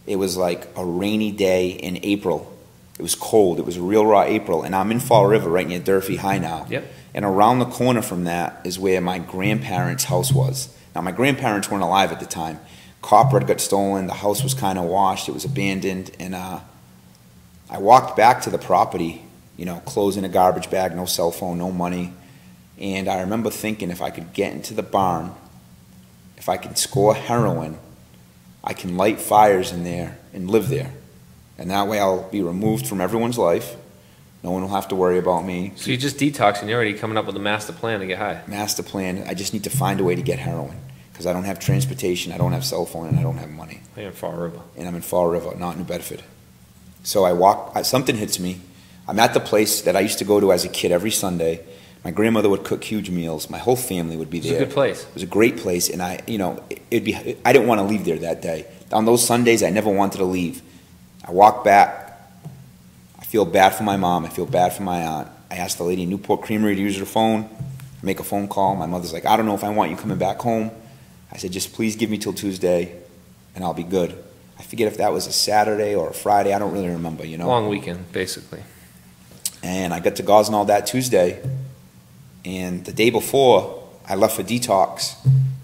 it was like a rainy day in April. It was cold. It was a real raw April. And I'm in Fall River right near Durfee High now. Yep. And around the corner from that is where my grandparents' house was. Now, my grandparents weren't alive at the time. Copper had got stolen. The house was kind of washed. It was abandoned. And I walked back to the property, you know, clothes in a garbage bag, no cell phone, no money. And I remember thinking if I could get into the barn, if I can score heroin, I can light fires in there and live there. And that way I'll be removed from everyone's life. No one will have to worry about me. So you're just detoxing. You're already coming up with a master plan to get high. Master plan. I just need to find a way to get heroin because I don't have transportation, I don't have cell phone, and I don't have money. You're in Fall River. And I'm in Fall River, not New Bedford. So something hits me. I'm at the place that I used to go to as a kid every Sunday. My grandmother would cook huge meals. My whole family would be there. It was a good place. It was a great place, and I didn't want to leave there that day. On those Sundays, I never wanted to leave. I walk back. I feel bad for my mom. I feel bad for my aunt. I asked the lady in Newport Creamery to use her phone, make a phone call. My mother's like, I don't know if I want you coming back home. I said, just please give me till Tuesday, and I'll be good. I forget if that was a Saturday or a Friday. I don't really remember, you know. Long weekend, basically. And I got to Gosnell that Tuesday, and the day before, I left for detox.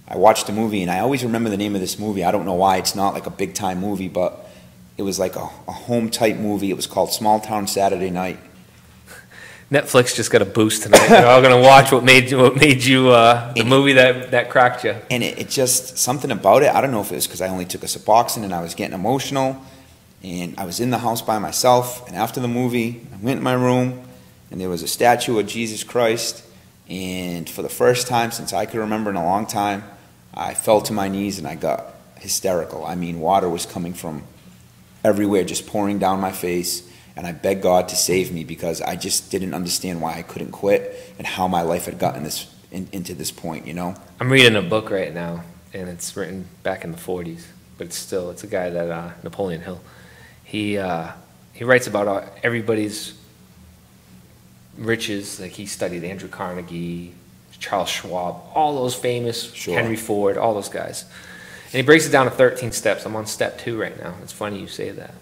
I watched a movie, and I always remember the name of this movie. I don't know why. It's not like a big-time movie, but it was like a home-type movie. It was called Small Town Saturday Night. Netflix just got a boost tonight. They're all going to watch what made you the movie that cracked you. And it just, something about it, I don't know if it was because I only took a Suboxone and I was getting emotional, and I was in the house by myself, and after the movie, I went in my room, and there was a statue of Jesus Christ, and for the first time since I could remember in a long time, I fell to my knees and I got hysterical. I mean, water was coming from everywhere, just pouring down my face. And I begged God to save me because I just didn't understand why I couldn't quit and how my life had gotten into this point, you know? I'm reading a book right now, and it's written back in the 40s, but it's a guy that, Napoleon Hill. He writes about everybody's riches. Like, he studied Andrew Carnegie, Charles Schwab, all those famous, Henry Ford, all those guys. And he breaks it down to 13 steps. I'm on step 2 right now. It's funny you say that.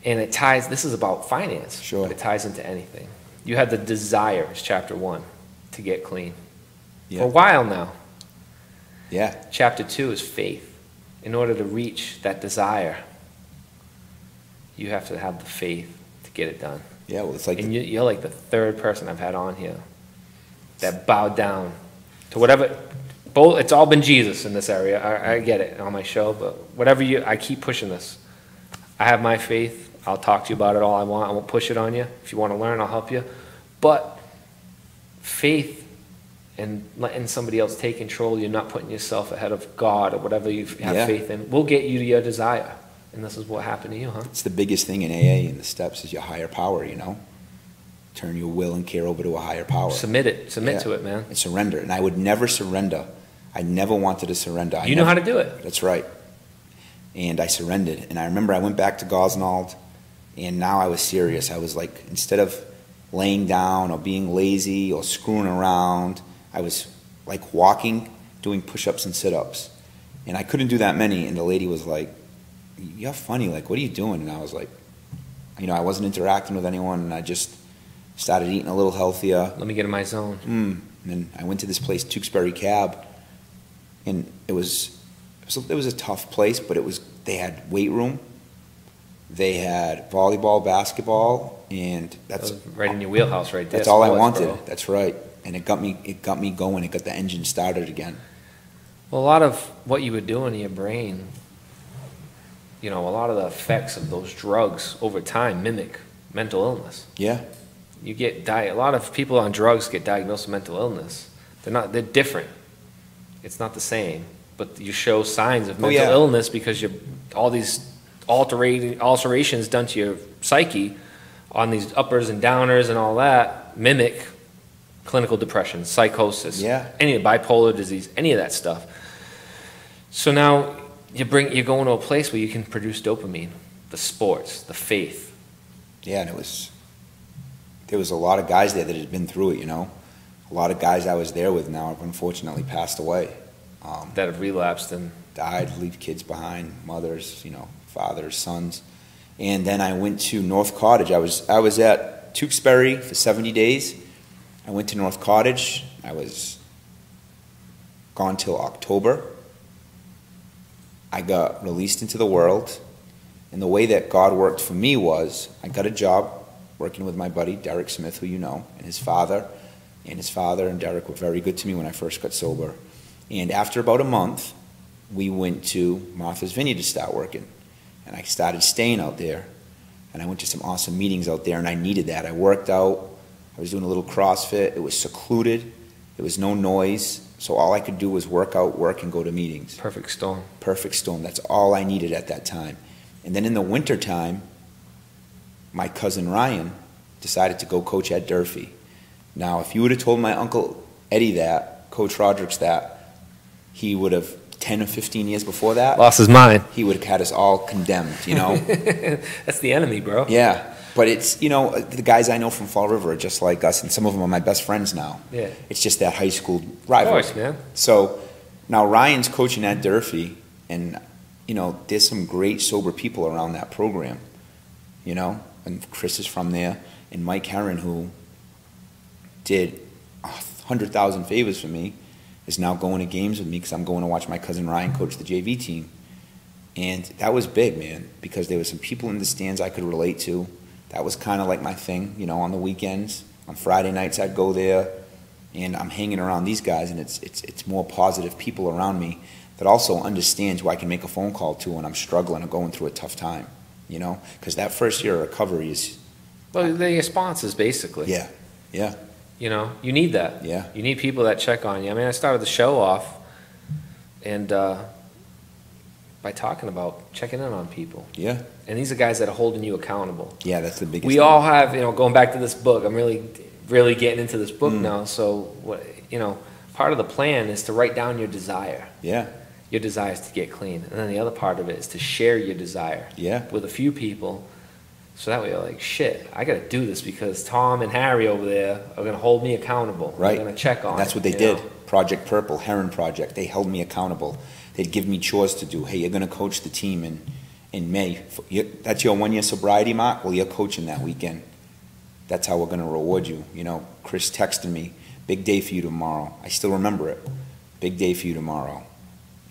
And it ties, this is about finance, Sure. but it ties into anything. You have the desire, it's chapter 1, to get clean. Yeah. For a while now. Yeah. Chapter 2 is faith. In order to reach that desire, you have to have the faith to get it done. Yeah, well, it's like... And you're like the third person I've had on here that bowed down to whatever. Both, it's all been Jesus in this area. I get it on my show, but whatever I keep pushing this. I have my faith. I'll talk to you about it all I want. I won't push it on you. If you want to learn, I'll help you. But faith and letting somebody else take control, you're not putting yourself ahead of God or whatever you have faith in, will get you to your desire. And this is what happened to you, huh? It's the biggest thing in AA and the steps is your higher power, you know? Turn your will and care over to a higher power. Submit to it, man. And surrender. And I would never surrender. I never wanted to surrender. You know how to do it. That's right. And I surrendered. And I remember I went back to Gosnold, and now I was serious. I was like, instead of laying down or being lazy or screwing around, I was like walking, doing push-ups and sit-ups. And I couldn't do that many. And the lady was like, "You're funny. Like, what are you doing?" And I was like, you know, I wasn't interacting with anyone, and I just started eating a little healthier. Let me get in my zone. And then I went to this place, Tewksbury Cab, and it was a tough place, but they had weight room, they had volleyball, basketball, and that's right in your wheelhouse, right there. That's all I Sports, wanted. bro. That's right, and it got me going. It got the engine started again. Well, a lot of what you were doing in your brain, you know, a lot of the effects of those drugs over time mimic mental illness. Yeah. You get a lot of people on drugs get diagnosed with mental illness. They're different. It's not the same, but you show signs of mental illness because all these alterations done to your psyche on these uppers and downers and all that mimic clinical depression, psychosis, any bipolar disease, any of that stuff. So now you're going to a place where you can produce dopamine, the sports, the faith. Yeah, and there was a lot of guys there that had been through it, you know. A lot of guys I was there with now have unfortunately passed away. That have relapsed and died, leave kids behind, mothers, you know, fathers, sons. And then I went to North Cottage. I was at Tewksbury for 70 days. I went to North Cottage. I was gone till October. I got released into the world. And the way that God worked for me was I got a job working with my buddy, Derek Smith, who you know, and his father. And his father and Derek were very good to me when I first got sober. And after about a month, we went to Martha's Vineyard to start working. And I started staying out there. And I went to some awesome meetings out there, and I needed that. I worked out. I was doing a little CrossFit. It was secluded. There was no noise. So all I could do was work out, work, and go to meetings. Perfect storm. Perfect storm. That's all I needed at that time. And then in the wintertime, my cousin Ryan decided to go coach at Durfee. Now, if you would have told my Uncle Eddie that, Coach Roderick's that, he would have, 10 or 15 years before that, lost his mind. He would have had us all condemned, you know? That's the enemy, bro. Yeah. But it's, you know, the guys I know from Fall River are just like us, and some of them are my best friends now. Yeah. It's just that high school rivalry. Of course, man. So now Ryan's coaching at Durfee, and, you know, there's some great sober people around that program, you know? And Chris is from there, and Mike Herron, who did 100,000 favors for me, is now going to games with me because I'm going to watch my cousin Ryan coach the JV team. And that was big, man, because there were some people in the stands I could relate to. That was kind of like my thing, you know, on the weekends. On Friday nights I'd go there, and I'm hanging around these guys, and it's more positive people around me that also understands who I can make a phone call to when I'm struggling or going through a tough time, you know? Because that first year of recovery is... Well, they're your sponsors, basically. Yeah, yeah. You know, you need that. Yeah. You need people that check on you. I mean, I started the show off and by talking about checking in on people. Yeah. And these are guys that are holding you accountable. Yeah, that's the biggest We thing. all have, you know, going back to this book, I'm really getting into this book now. So, you know, part of the plan is to write down your desire. Yeah. Your desire is to get clean. And then the other part of it is to share your desire with a few people. So that way you're like, shit, I got to do this because Tom and Harry over there are going to hold me accountable. Right. They're going to check on That's it, what they you did. know? Project Purple, Heron Project, they held me accountable. They'd give me chores to do. Hey, you're going to coach the team, and in May. That's your 1 year sobriety mark. Well, you're coaching that weekend. That's how we're going to reward you. You know, Chris texted me, big day for you tomorrow. I still remember it. Big day for you tomorrow.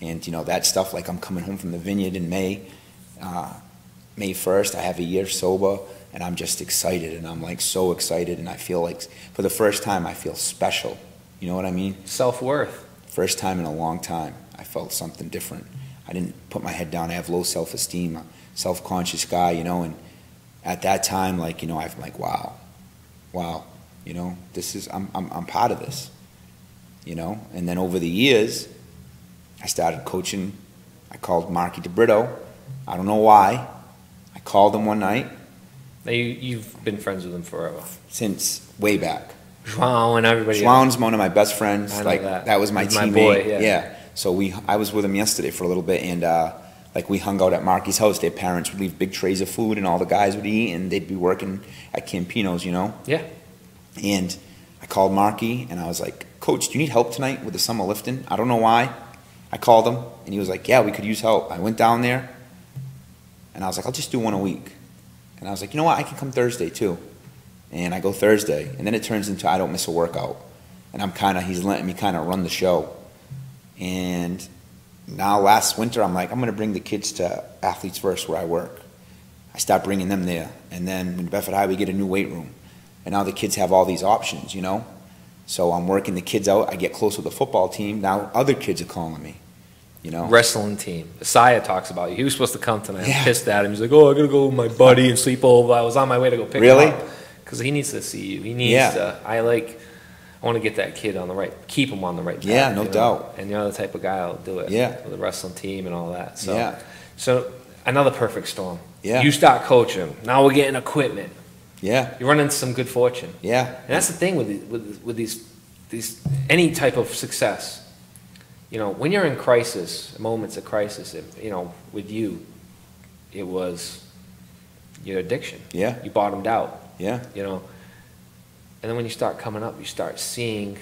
And, you know, that stuff, like I'm coming home from the vineyard in May, May 1st, I have a year sober, and I'm just excited, and I'm like so excited, and I feel like, for the first time, I feel special. You know what I mean? Self-worth. First time in a long time, I felt something different. I didn't put my head down. I have low self-esteem, a self-conscious guy, you know, and at that time, like, you know, I'm like, wow, you know, this is, I'm part of this, you know? And then over the years, I started coaching. I called Marky DeBrito. I don't know why. I called him one night. Now you've been friends with him forever. Since way back. João and everybody João's one of my best friends. I know like that was my He's teammate. my boy, yeah. So I was with him yesterday for a little bit, and like we hung out at Marky's house. Their parents would leave big trays of food, and all the guys would eat, and they'd be working at Campino's, you know. Yeah. And I called Marky, and I was like, Coach, do you need help tonight with the summer lifting? I don't know why. I called him, and he was like, yeah, we could use help. I went down there, and I was like, I'll just do one a week. And I was like, you know what, I can come Thursday too. And I go Thursday, and then it turns into I don't miss a workout. And he's letting me kind of run the show. And now last winter, I'm like, I'm going to bring the kids to Athletes First where I work. I start bringing them there. And then in Bedford High, we get a new weight room. And now the kids have all these options, you know? So I'm working the kids out. I get close with the football team. Now other kids are calling me, you know? Wrestling team. Isaiah talks about you. He was supposed to come tonight. Yeah. I'm pissed at him. He's like, oh, I got to go with my buddy and sleep over. I was on my way to go pick him up. Because he needs to see you. He needs to, I want to get that kid on the right, keep him on the right path. Yeah, no doubt. And you're the type of guy that'll do it. Yeah. With the wrestling team and all that. So, yeah. So another perfect storm. Yeah. You start coaching. Now we're getting equipment. Yeah. You're running into some good fortune. Yeah. And that's the thing with these any type of success. You know, when you're in crisis, moments of crisis, you know, with you, it was your addiction. Yeah. You bottomed out. Yeah. You know, and then when you start coming up, you start seeing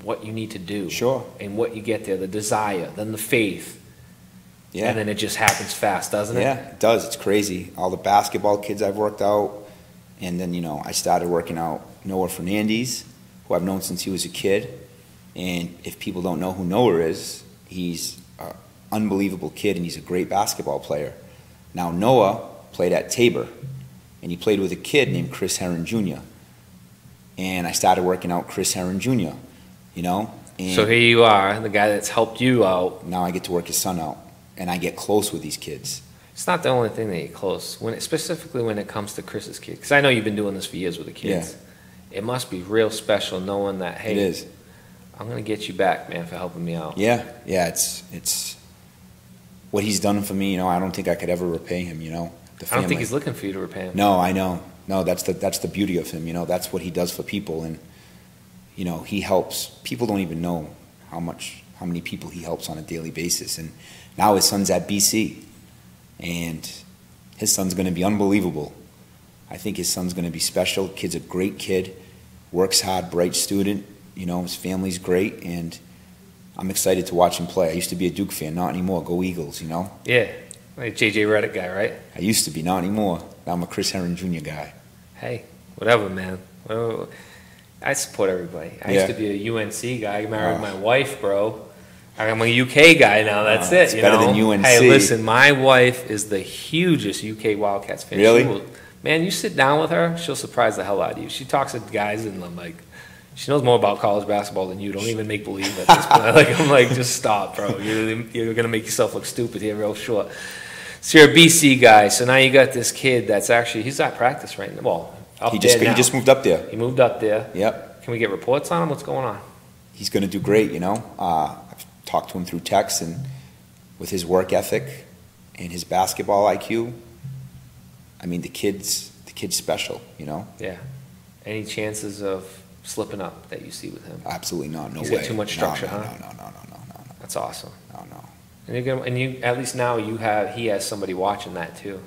what you need to do. Sure. And what you get there, the desire, then the faith. Yeah. And then it just happens fast, doesn't it? Yeah, it does. It's crazy. All the basketball kids I've worked out. And then, you know, I started working out Noah Fernandez, who I've known since he was a kid. And if people don't know who Noah is, he's an unbelievable kid, and he's a great basketball player. Now, Noah played at Tabor, and he played with a kid named Chris Herron Jr. And I started working out Chris Herron Jr., you know. And so here you are, the guy that's helped you out. now I get to work his son out, and I get close with these kids. It's not the only thing that you're close, specifically when it comes to Chris's kid. Because I know you've been doing this for years with the kids. Yeah. It must be real special knowing that, hey, it is. I'm going to get you back, man, for helping me out. Yeah, yeah, it's what he's done for me, you know. I don't think I could ever repay him, you know. I don't think he's looking for you to repay him. No, I know. No, that's the beauty of him, you know. That's what he does for people, and you know, he helps. People don't even know how many people he helps on a daily basis. And now his son's at BC, and his son's going to be unbelievable. I think his son's going to be special. Kid's a great kid, works hard, bright student. You know, his family's great, and I'm excited to watch him play. I used to be a Duke fan, not anymore. Go Eagles, you know? Yeah, like JJ Redick guy, right? I used to be, not anymore. Now I'm a Chris Herron Jr. guy. Hey, whatever, man. Well, I support everybody. I used to be a UNC guy. I married my wife, bro. I'm a UK guy now. That's it. It's better than UNC. Hey, listen, my wife is the hugest UK Wildcats fan. Really? Man, you sit down with her, she'll surprise the hell out of you. She talks to guys, and I'm like, she knows more about college basketball than you. Don't even make believe at this point. I'm like, just stop, bro. You're gonna make yourself look stupid here real short. So you're a BC guy. So now you got this kid that's he's at practice right now. Well, he just moved up there. He moved up there. Yep. Can we get reports on him? What's going on? He's going to do great, you know. I've talked to him through text, and with his work ethic and his basketball IQ, I mean, the kid's special, you know. Yeah. Any chances of slipping up that you see with him? Absolutely not. No way. He's got too much structure, no, huh? No. That's awesome. No. And you at least now he has somebody watching that too.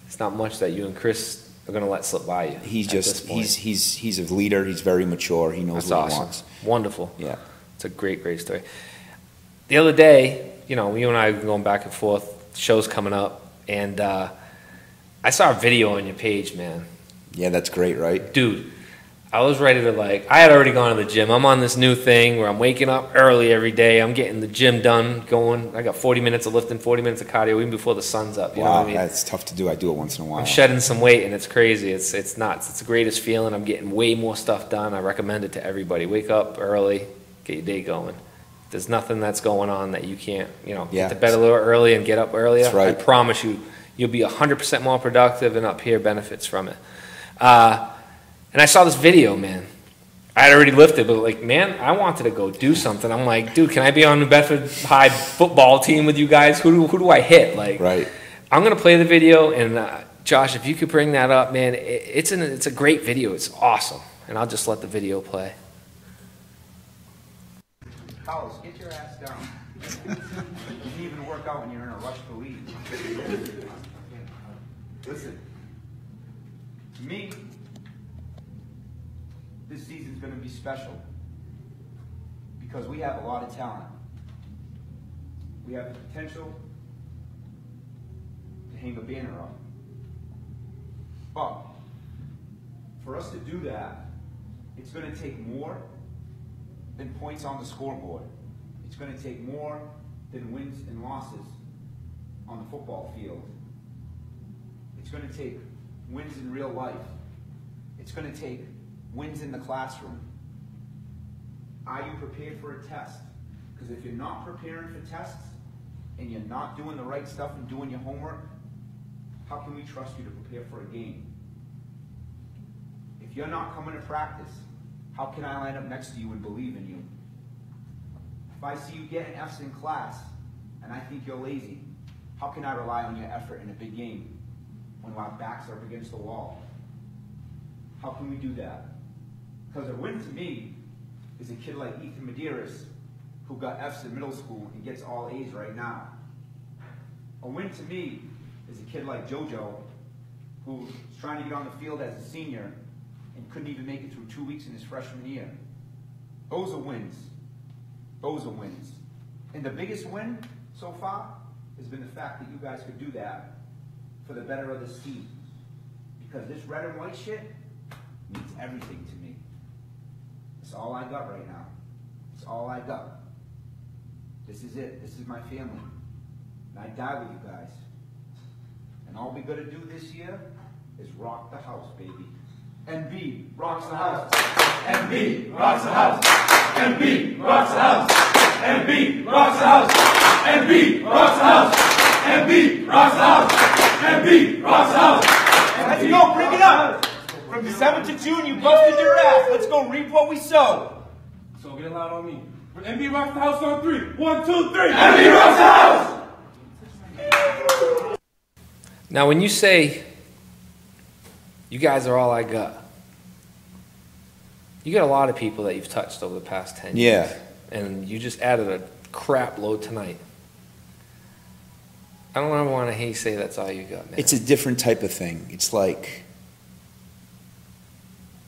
It's not much that you and Chris are going to let slip by you. He's a leader. He's very mature. He knows what he wants. Wonderful. Yeah. It's a great story. The other day, you know, you and I have been going back and forth show's coming up, and I saw a video on your page, man. Yeah, that's great, right? Dude, I was ready to I had already gone to the gym. I'm on this new thing where I'm waking up early every day. I'm getting the gym done, going. I got 40 minutes of lifting, 40 minutes of cardio, even before the sun's up. You know what I mean? That's tough to do. I do it once in a while. I'm shedding some weight, and it's crazy. It's nuts. It's the greatest feeling. I'm getting way more stuff done. I recommend it to everybody. Wake up early, get your day going. There's nothing that's going on that you can't, get to bed a little early and get up earlier. That's right. I promise you, you'll be 100% more productive, and up here benefits from it. And I saw this video, man. I had already lifted, but man, I wanted to go do something. I'm like, dude, can I be on New Bedford High football team with you guys? Who do I hit? Right. I'm gonna play the video, and Josh, if you could bring that up, man, it's a great video. It's awesome, and I'll just let the video play. Carlos, get your ass down. You can't even work out when you're in a rush to leave. Listen, to me, this season's going to be special because we have a lot of talent. We have the potential to hang a banner up. But for us to do that, it's going to take more than points on the scoreboard. It's going to take more than wins and losses on the football field. It's going to take wins in real life. It's going to take wins in the classroom. Are you prepared for a test? Because if you're not preparing for tests and you're not doing the right stuff and doing your homework, how can we trust you to prepare for a game? If you're not coming to practice, how can I line up next to you and believe in you? If I see you getting F's in class and I think you're lazy, how can I rely on your effort in a big game when our backs are up against the wall? How can we do that? Because a win to me is a kid like Ethan Medeiros, who got F's in middle school and gets all A's right now. A win to me is a kid like JoJo, who's trying to get on the field as a senior and couldn't even make it through 2 weeks in his freshman year. Those are wins. Those are wins. And the biggest win so far has been the fact that you guys could do that for the better of this team. Because this red and white shit means everything to me. It's all I got right now. It's all I got. This is it. This is my family. And I die with you guys. And all we gotta do this year is rock the house, baby. NB rocks the house. NB rocks the house. NB rocks the house. NB rocks the house. NB rocks the house. NB rocks the house. NB rocks the house. Let's go, bring it up. From December to June, you busted your ass. Let's go reap what we sow. So get it loud on me. NB rocks the house on 3. 1, 2, 3. NB rocks the house. Now, when you say you guys are all I got, you got a lot of people that you've touched over the past 10 years. Yeah. And you just added a crap load tonight. I don't ever want to hear you say that's all you got, man. It's a different type of thing. It's like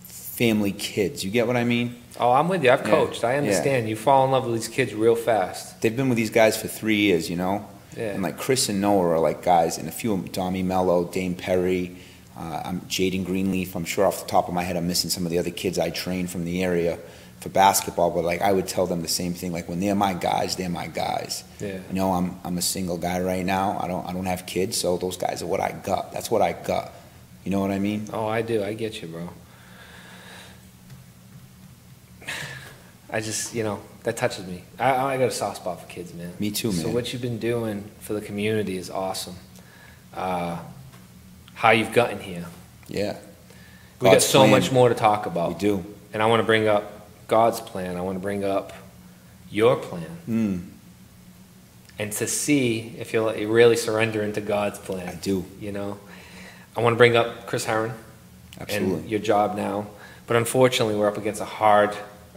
family kids. You get what I mean? Oh, I'm with you. I've coached. I understand. Yeah. You fall in love with these kids real fast. They've been with these guys for 3 years, you know? Yeah. And like Chris and Noah are like guys, and a few of them, Dommy Mello, Dame Perry, I'm Jaden Greenleaf. I'm sure off the top of my head I'm missing some of the other kids I trained from the area for basketball, but like I would tell them the same thing. Like when they're my guys, they're my guys. Yeah. You know, I'm a single guy right now. I don't have kids, so those guys are what I got. That's what I got. You know what I mean? Oh, I do. I get you, bro. I just, that touches me. I got a soft spot for kids, man. Me too, man. So what you've been doing for the community is awesome. How you've gotten here. Yeah. We got so much more to talk about. We do. And I want to bring up God's plan. I want to bring up your plan. And to see if you'll really surrender into God's plan. I do. I want to bring up Chris Herron. Absolutely. And your job now. But unfortunately, we're up against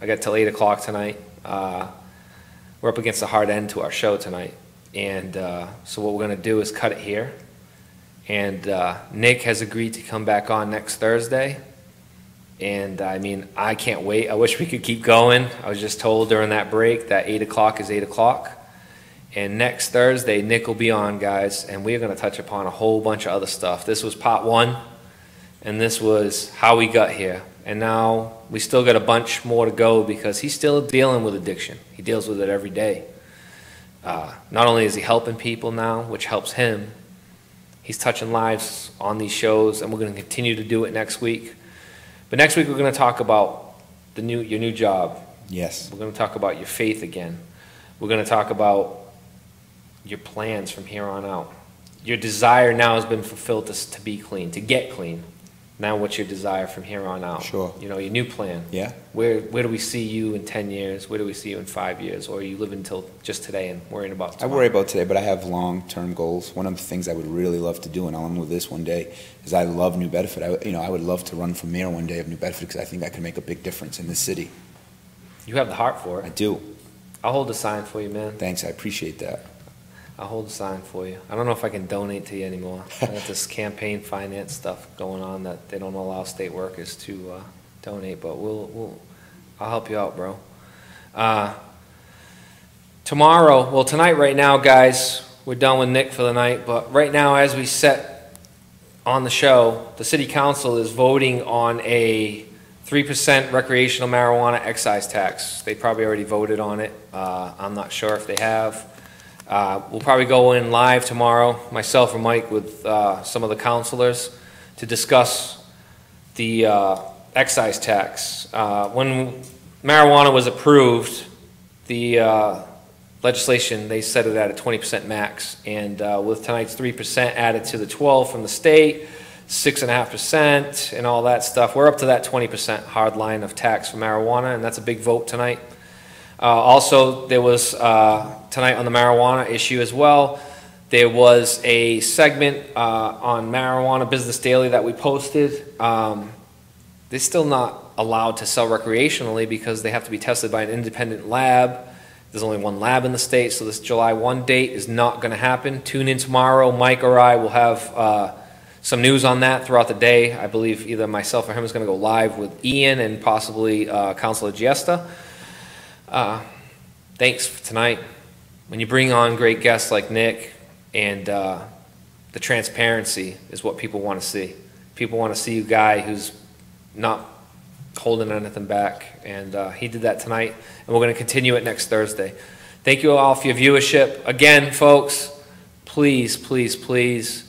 I got till 8 o'clock tonight. We're up against a hard end to our show tonight. And so what we're going to do is cut it here. And Nick has agreed to come back on next Thursday. And I mean, I can't wait. I wish we could keep going. I was just told during that break that 8 o'clock is 8 o'clock. And next Thursday, Nick will be on, guys, and we're going to touch upon a whole bunch of other stuff. This was part 1, and this was how we got here. And now we still got a bunch more to go because he's still dealing with addiction. He deals with it every day. Not only is he helping people now, which helps him, he's touching lives on these shows, and we're going to continue to do it next week. But next week we're going to talk about your new job. Yes. We're going to talk about your faith again. We're going to talk about your plans from here on out. Your desire now has been fulfilled to be clean, to get clean. Now what's your desire from here on out? Sure. You know, your new plan. Yeah. Where do we see you in 10 years? Where do we see you in 5 years? Or are you living until just today and worrying about tomorrow? I worry about today, but I have long-term goals. One of the things I would really love to do, and I'll end with this one day, is I love New Bedford. I would love to run for mayor one day of New Bedford because I think I can make a big difference in this city. You have the heart for it. I do. I'll hold a sign for you, man. Thanks, I appreciate that. I'll hold a sign for you. I don't know if I can donate to you anymore. I got this campaign finance stuff going on that they don't allow state workers to donate, but I'll help you out, bro. Tonight right now, guys, we're done with Nick for the night, but right now as we set on the show, the city council is voting on a 3% recreational marijuana excise tax. They probably already voted on it. I'm not sure if they have. We'll probably go in live tomorrow, myself and Mike, with some of the councilors to discuss the excise tax. When marijuana was approved, the legislation, they set it at a 20% max. And with tonight's 3% added to the 12 from the state, 6.5% and all that stuff, we're up to that 20% hard line of tax for marijuana, and that's a big vote tonight. Also, there was, tonight on the marijuana issue as well, there was a segment on Marijuana Business Daily that we posted. They're still not allowed to sell recreationally because they have to be tested by an independent lab. There's only one lab in the state, so this July 1 date is not going to happen. Tune in tomorrow. Mike or I will have some news on that throughout the day. I believe either myself or him is going to go live with Ian and possibly Councilor Giesta. Thanks for tonight. When you bring on great guests like Nick, and the transparency is what people want to see. People want to see a guy who's not holding anything back, and he did that tonight, and we're going to continue it next Thursday. Thank you all for your viewership. Again, folks, please, please, please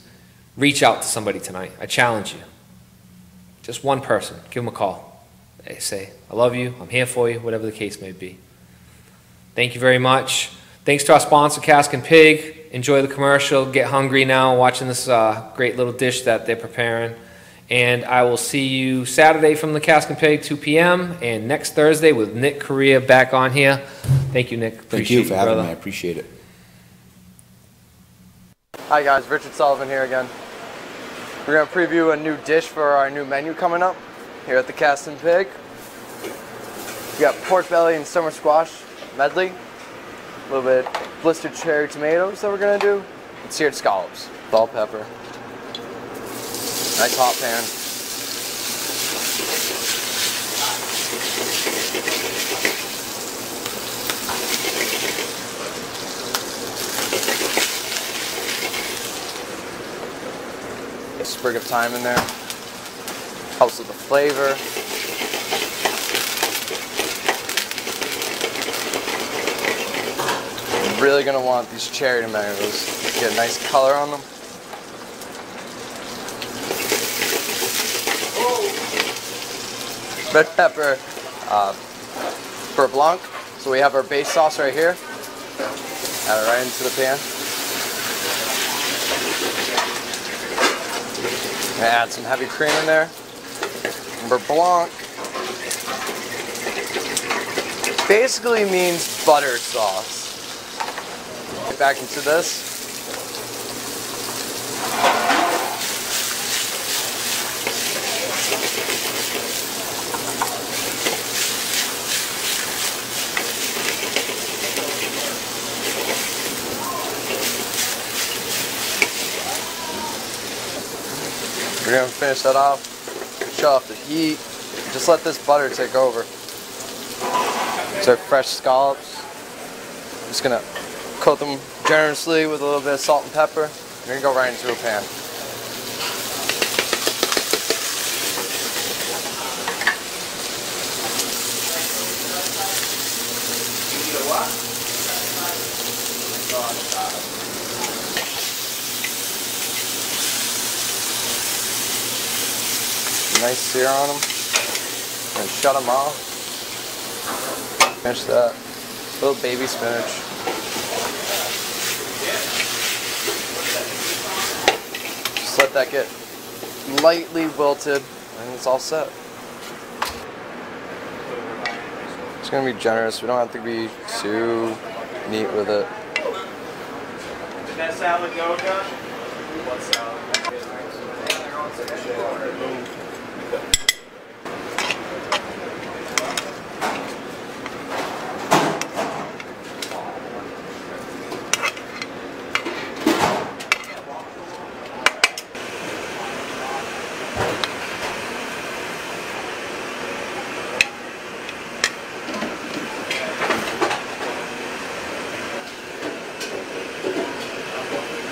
reach out to somebody tonight. I challenge you. Just one person. Give them a call. They say, I love you, I'm here for you, whatever the case may be. Thank you very much. Thanks to our sponsor, Cask and Pig. Enjoy the commercial. Get hungry now watching this great little dish that they're preparing. And I will see you Saturday from the Cask and Pig, 2 p.m. and next Thursday with Nick Correia back on here. Thank you, Nick. Thank you for having me. I appreciate it. Hi guys, Richard Sullivan here again. We're going to preview a new dish for our new menu coming up here at the Cask and Pig. We got pork belly and summer squash medley, a little bit blistered cherry tomatoes that we're going to do, and seared scallops, bell pepper. Nice hot pan. A sprig of thyme in there. Helps with the flavor. You're really going to want these cherry tomatoes to get a nice color on them. Red pepper, beurre blanc. So we have our base sauce right here. Add it right into the pan. Add some heavy cream in there. Beurre blanc basically means butter sauce. Get back into this. We're going to finish that off, shut off the heat, just let this butter take over. So fresh scallops, I'm just going to Coat them generously with a little bit of salt and pepper. You're gonna go right into a pan. Nice sear on them. And shut them off. Finish that. Little baby spinach. Just let that get lightly wilted and it's all set. It's gonna be generous. We don't have to be too neat with it. Did that salad go, Josh? What salad?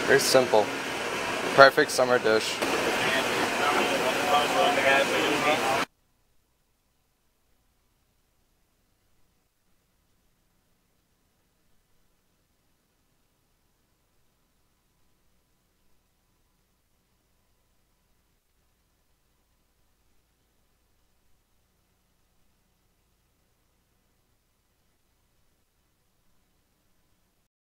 Very simple. Perfect summer dish.